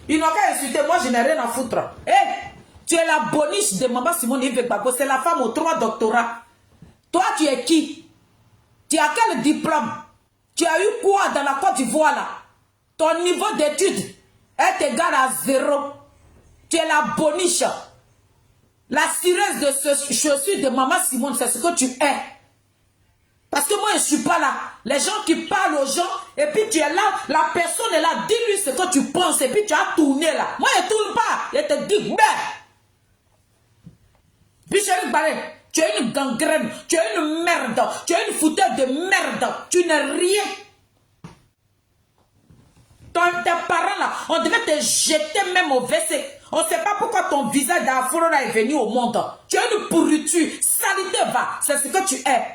Ils n'ont qu'à insulter. Moi, je n'ai rien à foutre. Hey! Tu es la boniche de maman Simone et Yves Gbagbo. C'est la femme aux 3 doctorats. Toi, tu es qui? Tu as quel diplôme? Tu as eu quoi dans la Côte d'Ivoire là? Ton niveau d'études est égal à 0. Tu es la boniche. La cireuse de ce chaussure de maman Simone, c'est ce que tu es. Parce que moi, je ne suis pas là. Les gens qui parlent aux gens, et puis tu es là, la personne est là, dis-lui ce que tu penses, et puis tu as tourné là. Moi, je ne tourne pas. Je te dis, puis Chéri Balé, tu es une gangrène, tu es une merde, tu es une fouteuse de merde, tu n'es rien. Tes parents là, on devait te jeter même au WC. On ne sait pas pourquoi ton visage d'afro là est venu au monde. Tu es une pourriture, salité va, c'est ce que tu es.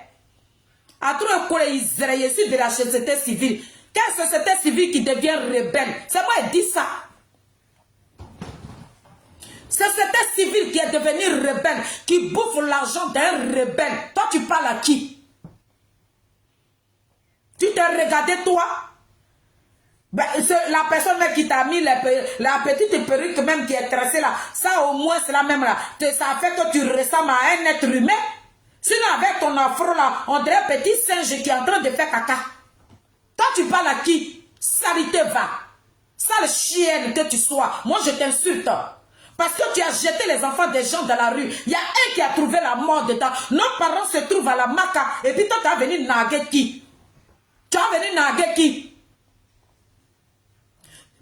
À trop écouler Israël, je suis de la société civile. Quelle société civile qui devient rebelle? C'est moi qui dis ça. Société civile qui est devenue rebelle, qui bouffe l'argent d'un rebelle. Toi, tu parles à qui? Tu t'es regardé toi? Ben, la personne même qui t'a mis la petite perruque même qui est tracée là, ça au moins c'est la même là. Ça fait que tu ressembles à un être humain. Sinon avec ton afro là, on dirait un petit singe qui est en train de faire caca. Toi tu parles à qui? Salité va. Sale chienne que tu sois. Moi je t'insulte. Parce que tu as jeté les enfants des gens dans la rue. Il y a un qui a trouvé la mort dedans. Nos parents se trouvent à la Maka. Et puis toi tu as venu naguer qui? Tu as venu naguer qui?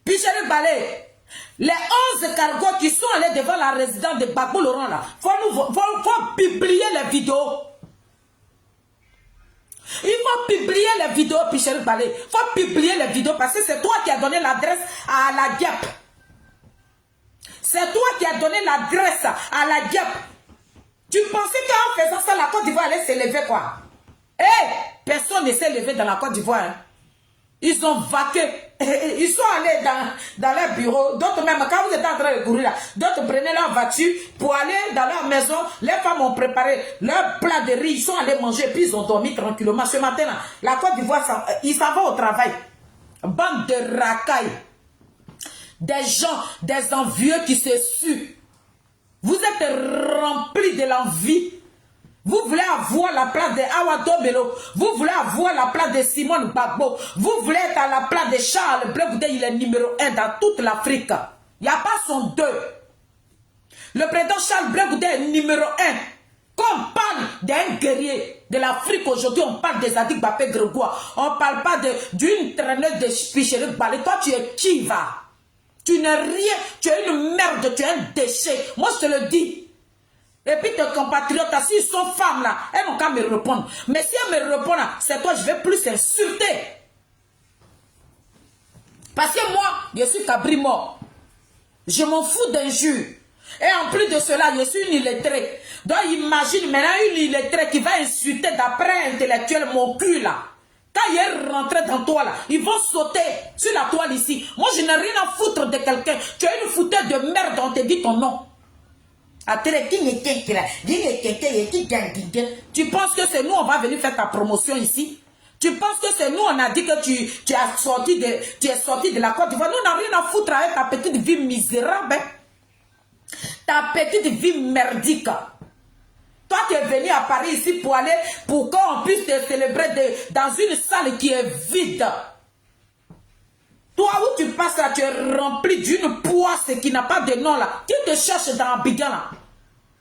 Puis Chéri Balé, les 11 cargos qui sont allés devant la résidence de Gbagbo Laurent là, faut publier les vidéos. Il faut publier les vidéos, puis Chéri Balé. Il faut publier les vidéos parce que c'est toi qui as donné l'adresse à la Diep. C'est toi qui as donné l'adresse à la Diep. Tu pensais qu'en faisant ça, la Côte d'Ivoire allait s'élever quoi? Eh, personne ne s'est levé dans la Côte d'Ivoire. Hein. Ils ont vaqué. Ils sont allés dans leur bureau. D'autres même, quand vous êtes en train de courir là, d'autres prenaient leur voiture pour aller dans leur maison. Les femmes ont préparé leur plat de riz. Ils sont allés manger, puis ils ont dormi tranquillement. Ce matin là, la Côte d'Ivoire, ils s'en vont au travail. Bande de racailles. Des gens, des envieux qui se suent. Vous êtes remplis de l'envie. Vous voulez avoir la place de Awado Melo. Vous voulez avoir la place de Simone Gbagbo. Vous voulez être à la place de Charles Blé Goudé. Il est numéro 1 dans toute l'Afrique. Il n'y a pas son 2. Le président Charles Blé Goudé est numéro 1. Quand on parle d'un guerrier de l'Afrique aujourd'hui, on parle des Adik Bapé Grégoire. On ne parle pas d'une traîneuse de Picheri Balé. Toi, tu es qui va? Tu n'es rien. Tu es une merde. Tu es un déchet. Moi, je te le dis. Et puis tes compatriotes, s'ils sont femmes là, elles n'ont qu'à me répondre. Mais si elles me répondent, c'est toi, je vais plus insulter. Parce que moi, je suis cabri mort. Je m'en fous d'injures. Et en plus de cela, je suis une illettrée. Donc imagine maintenant une illettrée qui va insulter d'après intellectuel mon cul là. Quand il est rentré dans toi là, ils vont sauter sur la toile ici. Moi, je n'ai rien à foutre de quelqu'un. Tu es une fouteuse de merde, on te dit ton nom. Tu penses que c'est nous, on va venir faire ta promotion ici? Tu penses que c'est nous, on a dit que tu es sorti de la Côte d'Ivoire? Nous, on n'a rien à foutre avec ta petite vie misérable. Ta petite vie merdique. Toi, tu es venu à Paris ici pour qu'on puisse te célébrer dans une salle qui est vide. Toi, où tu passes là, tu es rempli d'une poisse qui n'a pas de nom là. Qui te cherche dans Abidjan là?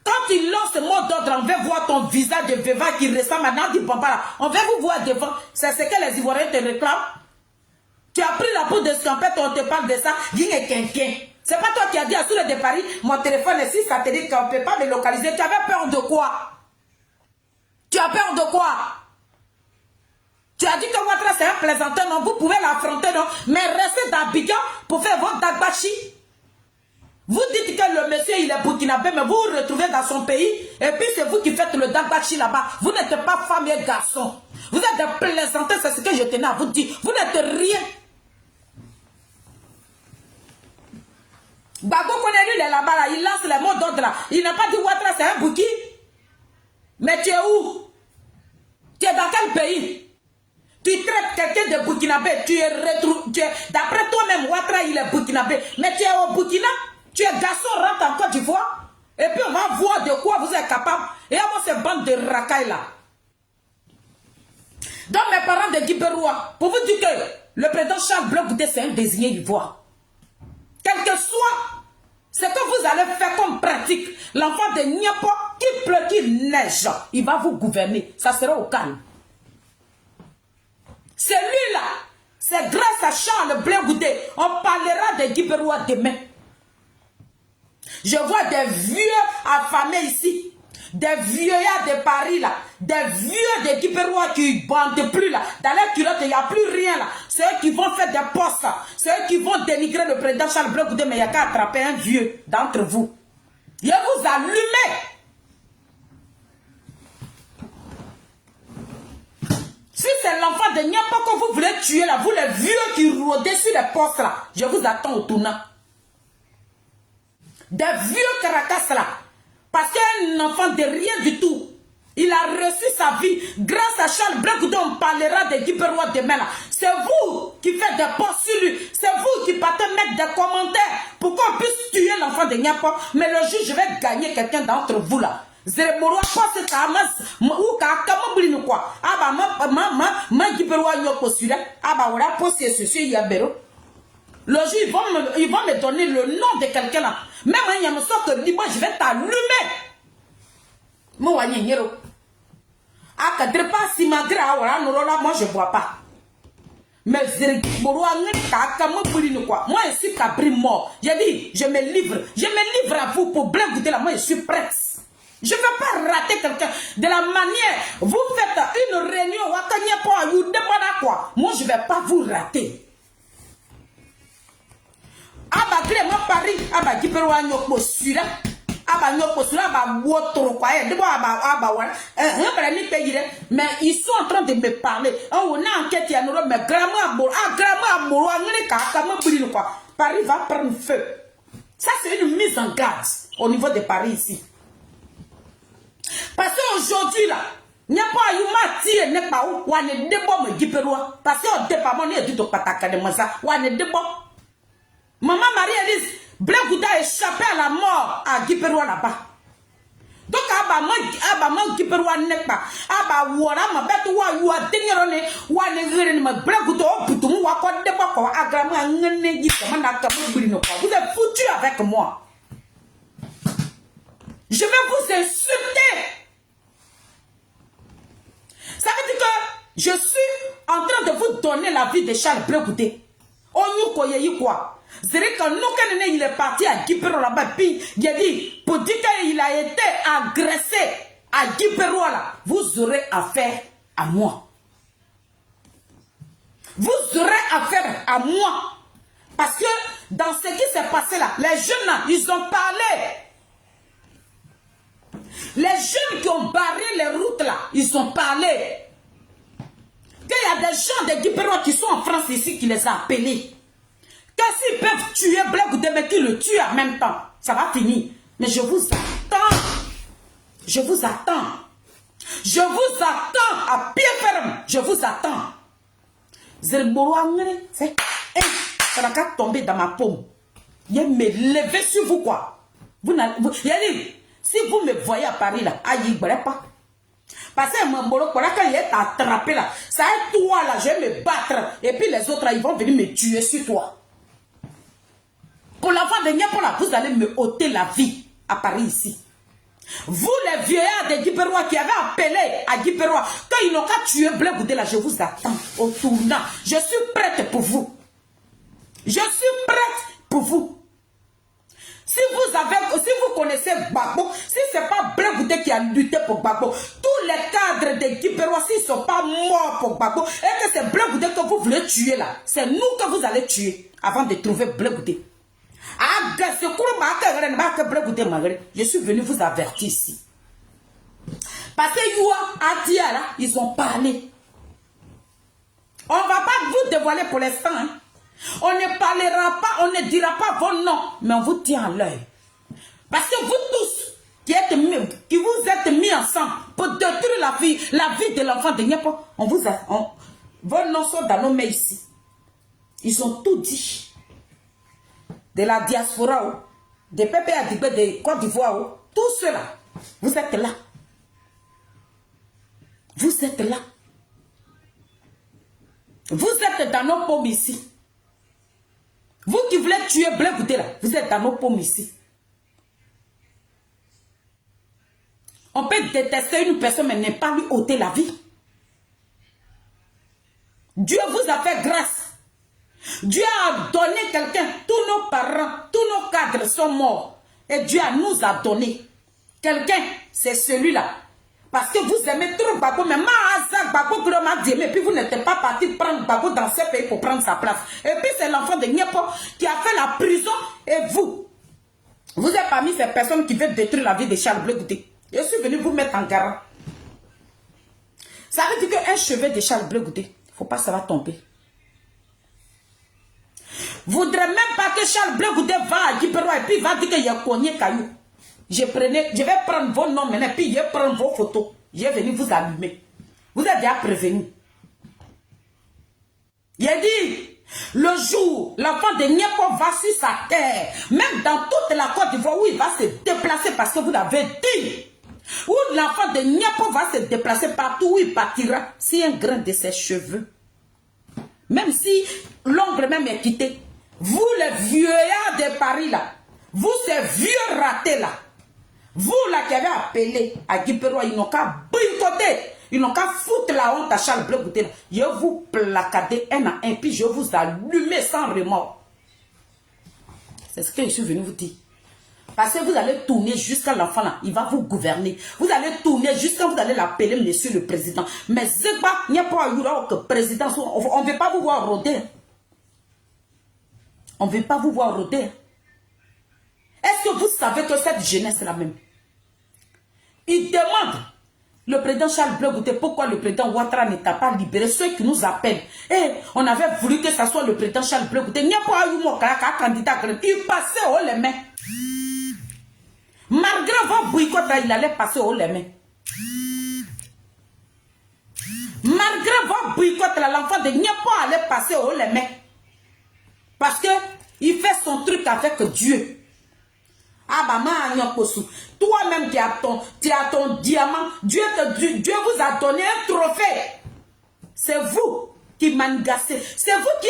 Quand tu lances le mot d'ordre, on veut voir ton visage de Veva qui ressemble à Nandi Pampa là. On veut vous voir devant. C'est ce que les Ivoiriens te réclament. Tu as pris la peau d'escampette, on te parle de ça. Guigne quelqu'un. C'est pas toi qui as dit à Soule de Paris, mon téléphone est si satellite qu'on ne peut pas me localiser. Tu avais peur de quoi? Tu as peur de quoi? Tu as dit que Ouattara c'est un plaisanteur, non? Vous pouvez l'affronter, non? Mais restez d'Abidjan pour faire votre dagbachi. Vous dites que le monsieur il est burkinabé, mais vous vous retrouvez dans son pays, et puis c'est vous qui faites le dagbachi là-bas. Vous n'êtes pas femme et garçon. Vous êtes des plaisanteurs, c'est ce que je tenais à vous dire. Vous n'êtes rien. Bago connaît lui, il est là-bas, là, il lance les mots d'ordre là. Il n'a pas dit Ouattara c'est un bouki. Mais tu es où? Tu es dans quel pays? Tu traites quelqu'un de burkinabé, tu es d'après toi-même, Ouattara il est burkinabé. Mais tu es au Burkina, tu es garçon, rentre en Côte d'Ivoire. Et puis on va voir de quoi vous êtes capable. Et à moi, ces bandes de racailles là. Donc mes parents de Guiberoua, pour vous dire que le président Charles Blé Goudé, c'est un désigné ivoire. Quel que soit ce que vous allez faire comme pratique, l'enfant de Niapo, qu'il pleut, qu'il neige, il va vous gouverner. Ça sera au calme. C'est lui là, c'est grâce à Charles Blé Goudé, on parlera de Guiberoua demain. Je vois des vieux affamés ici, des vieillards de Paris là, des vieux de Guiberoua qui ne bandent plus là. Dans les culottes, il n'y a plus rien là. C'est eux qui vont faire des postes là. C'est eux qui vont dénigrer le président Charles Blé Goudé, mais il n'y a qu'à attraper un vieux d'entre vous. Il vous allumer. Si c'est l'enfant de Niapo que vous voulez tuer là, vous les vieux qui rôdez sur les postes là, je vous attends au tournant. Des vieux caracas là. Parce qu'un enfant de rien du tout, il a reçu sa vie grâce à Charles Blé Goudé. On parlera de Guiberoua demain là. C'est vous qui faites des posts sur lui. C'est vous qui partez mettre des commentaires pour qu'on puisse tuer l'enfant de Niapo. Mais le jour je vais gagner quelqu'un d'entre vous là. Zeremoro poste kamas ou kakama blinu quoi. Aba ma Guiberoua nyoko sura. Aba wala poste ceci yabero. Le jour ils vont me donner le nom de quelqu'un là. Même un yamoso que moi je vais t'allumer. Moi je ne bois pas. Mais moi je suis cabri mort. J'ai dit, je me livre à vous pour Blé Goudé là. Moi je suis prête. Je ne vais pas rater quelqu'un. De la manière, vous faites une réunion, moi je ne vais pas vous rater. Aba Clément Paris, Aba Guiberoua nyoko sura, Aba nyoko sura, Aba wotoro quoi, Aba voilà, mais ils sont en train de me parler. On a enquête, il y a nous, mais Gramo, Paris va prendre feu. Ça c'est une mise en garde au niveau de Paris ici. Parce qu'aujourd'hui là, il n'y a pas eu matière, n'est pas où, on est débat me Guiberoua. Parce qu'au départ, on est dit au pataka de Massa, on est débat. Maman Marie-Élise, Blé Goudé a échappé à la mort à Guiberoua là-bas. Donc, Aba Guiberoua n'est pas. Aba Wara, ma bête, ou à Dengerone, ou à Negrin, ma Blé Goudé, ou Poutou, ou à quoi de Bako, à Grama, Nene, vous êtes foutus avec moi. Je vais vous insulter. Ça veut dire que je suis en train de vous donner la vie de Charles Blé Goudé. On nous connaît quoi? C'est quand nous, il est parti à Guiberoua là-bas, puis il a dit, pour dire qu'il a été agressé à Guiberoua là, vous aurez affaire à moi. Vous aurez affaire à moi. Parce que dans ce qui s'est passé là, les jeunes là, ils ont parlé. Les jeunes qui ont barré les routes là, ils ont parlé. Qu'il y a des gens de Guiberoua qui sont en France ici qui les ont appelés. Que s'ils peuvent tuer Blé Goudé, mais qu'ils le tuent en même temps, ça va finir. Mais je vous attends. Je vous attends. Je vous attends à pied ferme. Je vous attends. Ça n'a qu'à tomber dans ma paume. Il me lever sur vous quoi. Si vous me voyez à Paris là, aïe, pas. Parce que quand il est attrapé là, ça est toi là, je vais me battre. Et puis les autres là, ils vont venir me tuer sur toi. Pour l'enfant de Niapo là, vous allez me ôter la vie à Paris ici. Vous les vieillards de Guiberoua qui avaient appelé à Guiberoua, quand ils n'ont qu'à tuer Blé Goudé là, je vous attends au tournant. Je suis prête pour vous. Je suis prête pour vous. c'est Gbagbo, si ce n'est pas Blé Goudé qui a lutté pour Gbagbo, tous les cadres de Guipérois, s'ils ne sont pas morts pour Gbagbo, et que c'est Blé Goudé que vous voulez tuer là, c'est nous que vous allez tuer avant de trouver Blé Goudé. Je suis venu vous avertir ici. Parce que Youa, Adia, là, ils ont parlé. On ne va pas vous dévoiler pour l'instant. Hein. On ne parlera pas, on ne dira pas vos noms, mais on vous tient à l'œil. Parce que vous tous qui vous êtes mis ensemble pour détruire la vie de l'enfant de Niapo, vos noms sont dans nos mains ici. Ils ont tout dit. De la diaspora, des Pépé Adigbe, de Côte d'Ivoire, tout cela, vous êtes là. Vous êtes là. Vous êtes dans nos paumes ici. Vous qui voulez tuer Blé Goudé là, vous êtes dans nos paumes ici. On peut détester une personne, mais ne pas lui ôter la vie. Dieu vous a fait grâce. Dieu a donné quelqu'un. Tous nos parents, tous nos cadres sont morts. Et Dieu nous a donné quelqu'un. C'est celui-là. Parce que vous aimez trop Gbagbo, mais Gbagbo m'a dit, mais puis vous n'êtes pas parti prendre Gbagbo dans ce pays pour prendre sa place. Et puis c'est l'enfant de Niapo qui a fait la prison. Et vous êtes parmi ces personnes qui veulent détruire la vie de Charles Blé Goudé. Je suis venu vous mettre en garant. Ça veut dire qu'un chevet de Charles Blé Goudé, il ne faut pas que ça va tomber. Vous ne voudrez même pas que Charles Blé Goudé va à Guipérois et puis il va dire qu'il y a cogné caillou. Je vais prendre vos noms maintenant, puis je vais prendre vos photos. Je vais venir vous allumer. Vous êtes déjà prévenus. J'ai dit, le jour, l'enfant de Niapo va sur sa terre, même dans toute la Côte d'Ivoire où il va se déplacer parce que vous l'avez dit, où l'enfant de Niapo va se déplacer partout où il partira, si un grain de ses cheveux, même si l'ongle même est quitté, vous les vieillards de Paris là, vous ces vieux ratés là, vous là qui avez appelé à Guipérois, ils n'ont qu'à boycotter, ils n'ont qu'à foutre la honte à Charles Blé Goudé. Je vous placader un à un, puis je vous allumer sans remords. C'est ce que je suis venu vous dire. Parce que vous allez tourner jusqu'à l'enfant là, il va vous gouverner. Vous allez tourner jusqu'à vous allez l'appeler monsieur le président. Mais Zegba, il n'y a pas que président, on ne veut pas vous voir rôder. On ne veut pas vous voir rôder. Est-ce que vous savez que cette jeunesse là même, il demande le président Charles Blé Goudé pourquoi le président Ouattara ne t'a pas libéré ceux qui nous appellent. Et on avait voulu que ça soit le président Charles Blé Goudé. Il n'y a pas eu mon candidat. Il passait haut les mains. Malgré vos boycotts, il allait passer haut les mains. Malgré vos boycotts, l'enfant de Niapo allait passer haut les mains. Parce que il fait son truc avec Dieu. Ah maman, toi-même tu as ton diamant. Dieu vous a donné un trophée. C'est vous qui mangassez. C'est vous qui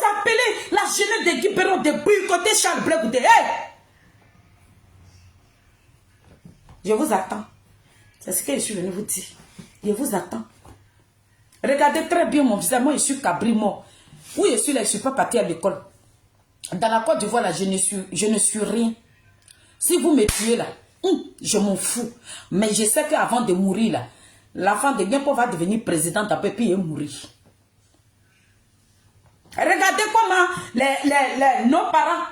appelez la jeunesse de Guipérois de boycotter Charles Blé Goudé. Hey! Je vous attends. C'est ce que je suis venu vous dire. Je vous attends. Regardez très bien mon visage. Moi, je suis cabri mort. Où je suis là, je ne suis pas parti à l'école. Dans la Côte d'Ivoire, là, je ne suis rien. Si vous me tuez là, je m'en fous. Mais je sais qu'avant de mourir là, l'enfant de Niapo va devenir président d'abord puis il va mourir. Regardez comment nos parents,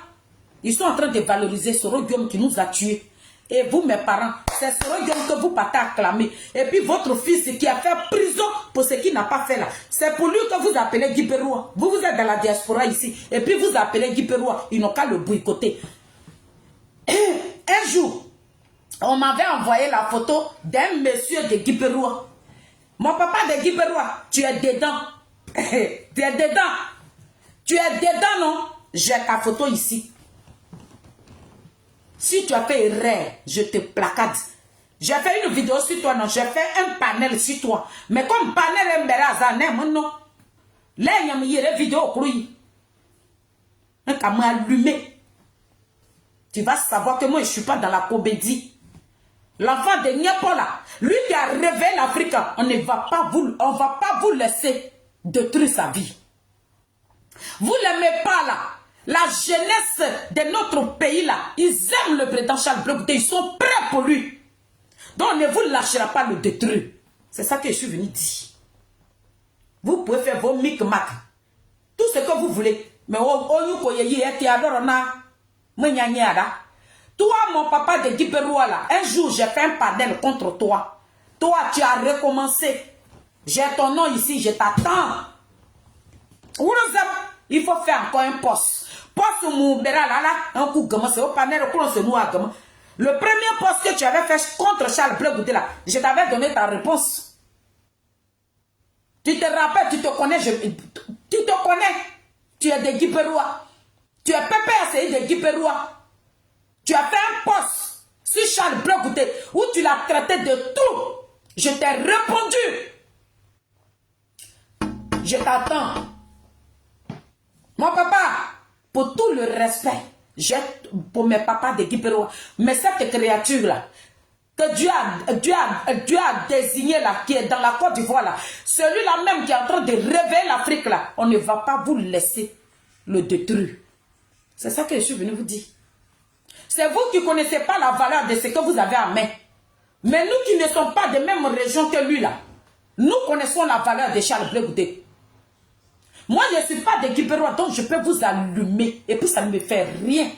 ils sont en train de valoriser ce royaume qui nous a tués. Et vous, mes parents, c'est ce royaume que vous partez acclamer. Et puis votre fils qui a fait prison pour ce qu'il n'a pas fait là. C'est pour lui que vous appelez Guipérois. Vous êtes dans la diaspora ici. Et puis vous appelez Guipérois. Ils n'ont qu'à le boycotter. Un jour, on m'avait envoyé la photo d'un monsieur de Guipérois. Mon papa de Guipérois, tu es dedans. Tu es dedans. Tu es dedans, non? J'ai ta photo ici. Si tu as fait erreur, je te placade. J'ai fait une vidéo sur toi, non? J'ai fait un panel sur toi. Mais comme panel est mberazané, non? Là, il y a une vidéo pour lui. Un camion allumé. Tu vas savoir que moi, je ne suis pas dans la comédie. L'enfant de Niapo là, lui qui a rêvé l'Afrique, on ne va pas vous laisser détruire sa vie. Vous ne l'aimez pas là. La jeunesse de notre pays là, ils aiment le président Charles Blé Goudé, ils sont prêts pour lui. Donc ne vous lâchera pas le détruire. C'est ça que je suis venu dire. Vous pouvez faire vos micmacs, tout ce que vous voulez. Mais toi, mon papa de Guiberoua là, un jour j'ai fait un panel contre toi. Toi, tu as recommencé. J'ai ton nom ici, je t'attends. Il faut faire encore un poste. Poste Moubera là, un coup gamin, c'est au panel, c'est nous à gamin. Le premier poste que tu avais fait contre Charles Blé Goudé là, je t'avais donné ta réponse. Tu te rappelles, tu te connais, tu te connais. Tu es de Guiberoua. Tu es Pépé Asseyi de Guiberoua. Tu as fait un poste sur Charles Blé Goudé où tu l'as traité de tout. Je t'ai répondu. Je t'attends. Mon papa, pour tout le respect, pour mes papas de Guiberoua, mais cette créature-là, que Dieu a désigné là, qui est dans la Côte d'Ivoire là, celui-là même qui est en train de réveiller l'Afrique là, on ne va pas vous laisser le détruire. C'est ça que je suis venu vous dire. C'est vous qui ne connaissez pas la valeur de ce que vous avez en main. Mais nous qui ne sommes pas des mêmes régions que lui là, nous connaissons la valeur de Charles Blé Goudé. Moi, je ne suis pas de Guiberoua, donc je peux vous allumer. Et puis, ça ne me fait rien.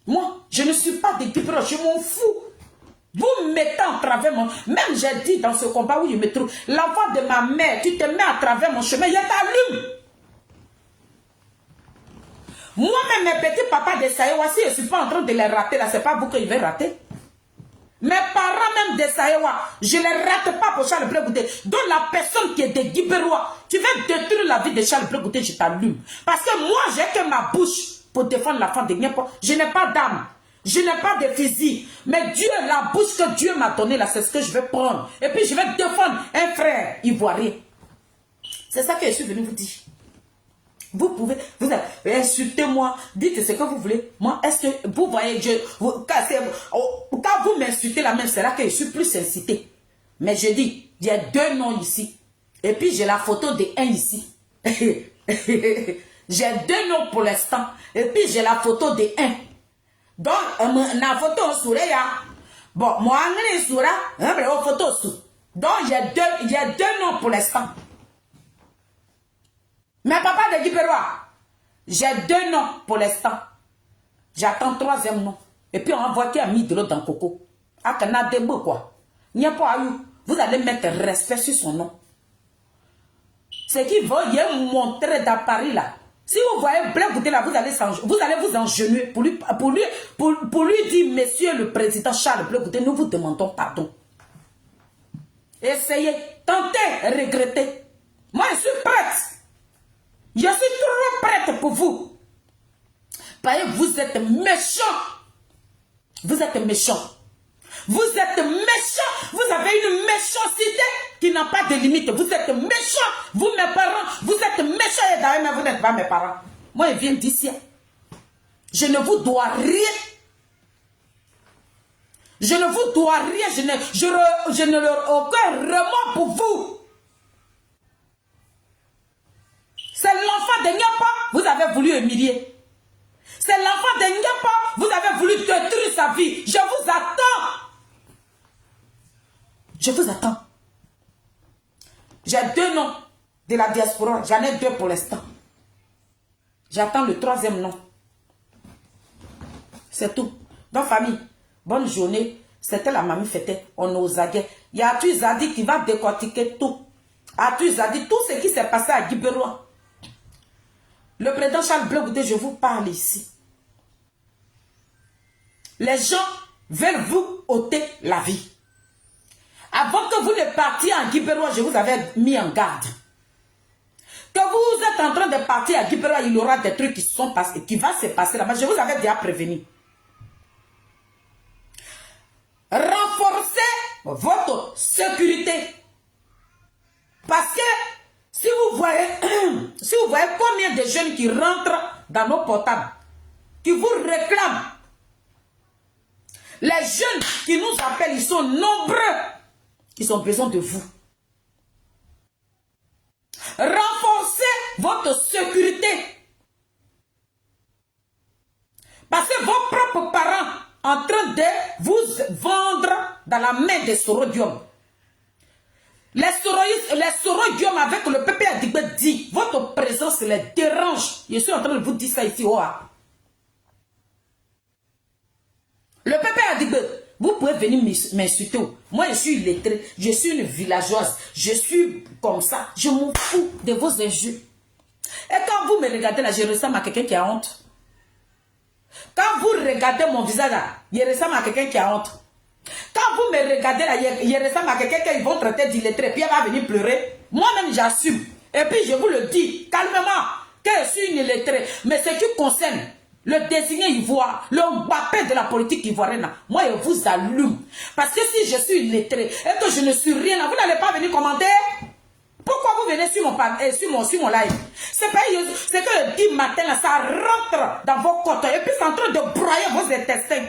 Moi, je ne suis pas de Guiberoua, je m'en fous. Vous me mettez en travers mon... Même j'ai dit dans ce combat où je me trouve, l'enfant de ma mère, tu te mets à travers mon chemin, je t'allume. Moi-même, mes petits papas de Saïwa, si je ne suis pas en train de les rater, là, ce n'est pas vous qu'ils veulent rater. Mes parents même de Saïwa, je ne les rate pas pour Charles Blé Goudé. Donc la personne qui est de Guiberoua, tu veux détruire la vie de Charles Blé Goudé, je t'allume. Parce que moi, j'ai que ma bouche pour défendre la femme de n'importe. Je n'ai pas d'âme, je n'ai pas de physique. Mais Dieu, la bouche que Dieu m'a donnée, là, c'est ce que je vais prendre. Et puis je vais défendre un frère ivoirien. C'est ça que je suis venu vous dire. Vous pouvez, vous insultez-moi, dites ce que vous voulez. Moi, est-ce que vous voyez, quand vous m'insultez la même, c'est là que je suis plus incité. Mais je dis, il y a deux noms ici. Et puis j'ai la photo de un ici. J'ai deux noms pour l'instant. Et puis j'ai la photo de un. Donc, la photo on sourit. Bon, moi, on est sourit. La photo sous. Donc, il y a deux noms pour l'instant. Mais papa de Guiberoua, j'ai deux noms pour l'instant. J'attends troisième nom. Et puis on va voir qui a mis de l'eau dans le coco. Ah, qu'on a des beaux quoi. Il n'y a pas eu. Vous allez mettre respect sur son nom. Ce qui va y montrer dans Paris là. Si vous voyez Blé Goudé là, vous allez vous engenouiller pour lui dire, monsieur le président Charles Blé Goudé, nous vous demandons pardon. Essayez, tentez, regrettez. Moi je suis prête. Je suis trop prête pour vous. Parce que vous êtes méchants. Vous êtes méchants. Vous êtes méchants. Vous avez une méchanceté qui n'a pas de limite. Vous êtes méchants. Vous, mes parents, vous êtes méchants. Et d'ailleurs, vous n'êtes pas mes parents. Moi, je viens d'ici. Je ne vous dois rien. Je ne vous dois rien. Je ne leur aucun remords pour vous. C'est l'enfant de Nyapa, vous avez voulu humilier. C'est l'enfant de Nyapa, vous avez voulu détruire sa vie. Je vous attends. Je vous attends. J'ai deux noms de la diaspora. J'en ai deux pour l'instant. J'attends le troisième nom. C'est tout. Donc, famille, bonne journée. C'était la mamie fêtée. On est aux aguets. Il y a Atu Zadi qui va décortiquer tout. Atu Zadi, tout ce qui s'est passé à Guiberoua. Le président Charles Blé Goudé, je vous parle ici. Les gens veulent vous ôter la vie. Avant que vous ne partiez en Guiberoua, je vous avais mis en garde. Que vous êtes en train de partir à Guiberoua, il y aura des trucs qui sont passés, qui vont se passer là-bas. Je vous avais déjà prévenu. Renforcez votre sécurité. Parce que si vous voyez combien de jeunes qui rentrent dans nos portables, qui vous réclament, les jeunes qui nous appellent, ils sont nombreux. Ils ont besoin de vous. Renforcez votre sécurité. en train de vous vendre dans la main des sorodium. Les sorodium avec le peuple Adigbe dit, votre présence les dérange. Je suis en train de vous dire ça ici. Le peuple Adigbe, vous pouvez venir m'insulter. Moi, je suis illettrée, je suis une villageoise, je suis comme ça. Je m'en fous de vos injures. Et quand vous me regardez là, je ressemble à quelqu'un qui a honte. Quand vous regardez mon visage là, je ressemble à quelqu'un qui a honte. Quand vous me regardez là, je ressemble à quelqu'un qui vont traiter d'illettré, puis elle va venir pleurer. Moi-même, j'assume. Et puis, je vous le dis, calmement, que je suis une illettrée. Mais ce qui concerne le désigné ivoire, le Mbappé de la politique ivoirienne, moi, je vous allume. Parce que si je suis illettré et que je ne suis rien, vous n'allez pas venir commenter. Pourquoi vous venez sur mon live? C'est que le 10 matin, là, ça rentre dans vos côtes. Et puis, c'est en train de broyer vos intestins.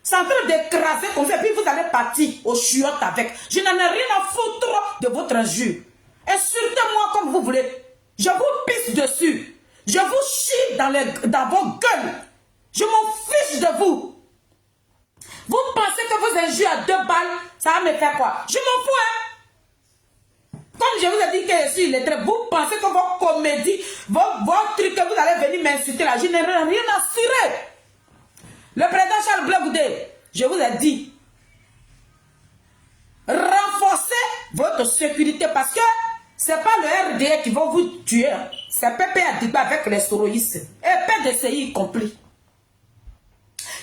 C'est en train d'écraser comme ça. Et puis, vous allez partir au chiottes avec. Je n'en ai rien à foutre de votre injure. Insultez-moi comme vous voulez. Je vous pisse dessus. Je vous chie dans vos gueules. Je m'en fiche de vous. Vous pensez que vos injures à 2 balles, ça va me faire quoi? Je m'en fous, hein? Comme je vous ai dit que je suis illettré, vous pensez que vos comédies, vos trucs que vous allez venir m'insulter là, je n'ai rien à cirer. Le président Charles Blé Goudé, je vous ai dit, renforcez votre sécurité parce que ce n'est pas le RDA qui va vous tuer. C'est Pépé Adigba avec les soroïstes et PDCI compris.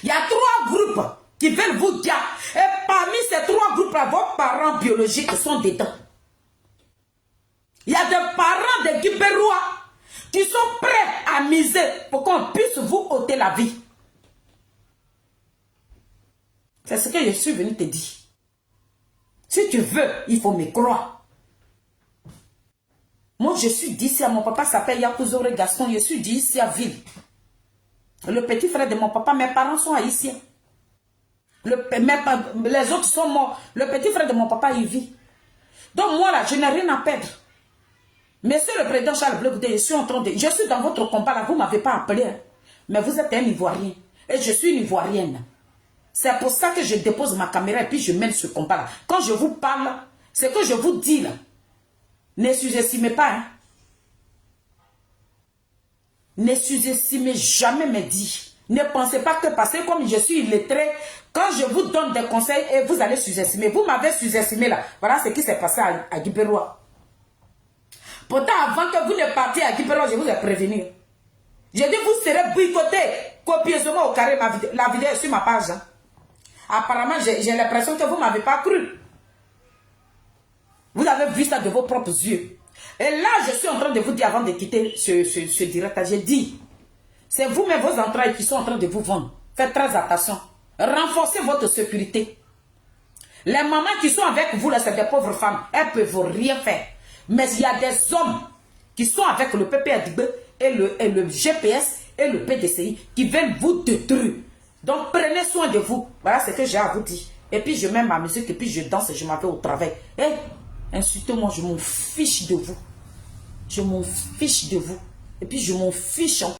Il y a 3 groupes qui veulent vous dire. Et parmi ces 3 groupes-là, vos parents biologiques sont dedans. Il y a des parents de Guibérois qui sont prêts à miser pour qu'on puisse vous ôter la vie. C'est ce que je suis venu te dire. Si tu veux, il faut me croire. Moi, je suis d'ici à mon papa s'appelle Yakouzore Gaston. Je suis d'ici à Ville. Le petit frère de mon papa, mes parents sont haïtiens. Les autres sont morts. Le petit frère de mon papa, il vit. Donc moi, là, je n'ai rien à perdre. Monsieur le président Charles Blé Goudé, je suis dans votre combat là, vous ne m'avez pas appelé. Hein. Mais vous êtes un Ivoirien. Et je suis une Ivoirienne. C'est pour ça que je dépose ma caméra et puis je mène ce combat là. Quand je vous parle, ce que je vous dis là, ne sous-estimez pas. Hein. Ne sous-estimez jamais mes dits. Ne pensez pas que parce que comme je suis illettré, quand je vous donne des conseils et vous allez sous-estimer. Vous m'avez sous-estimé là. Voilà ce qui s'est passé à Guibérois. Pourtant, avant que vous ne partiez à Guibérois, je vous ai prévenu. J'ai dit, vous serez boycotté copieusement au carré. La vidéo est sur ma page. Hein. Apparemment, j'ai l'impression que vous ne m'avez pas cru. Vous avez vu ça de vos propres yeux. Et là, je suis en train de vous dire, avant de quitter ce direct, j'ai dit, c'est vous-même vos entrailles qui sont en train de vous vendre. Faites très attention. Renforcez votre sécurité. Les mamans qui sont avec vous, là, c'est des pauvres femmes. Elles ne peuvent rien faire. Mais il y a des hommes qui sont avec le PPADB et le GPS et le PDCI qui veulent vous détruire. Donc, prenez soin de vous. Voilà ce que j'ai à vous dire. Et puis, je mets ma musique et puis je danse et je m'en vais au travail. Et insultez-moi, je m'en fiche de vous. Je m'en fiche de vous. Et puis, je m'en fiche.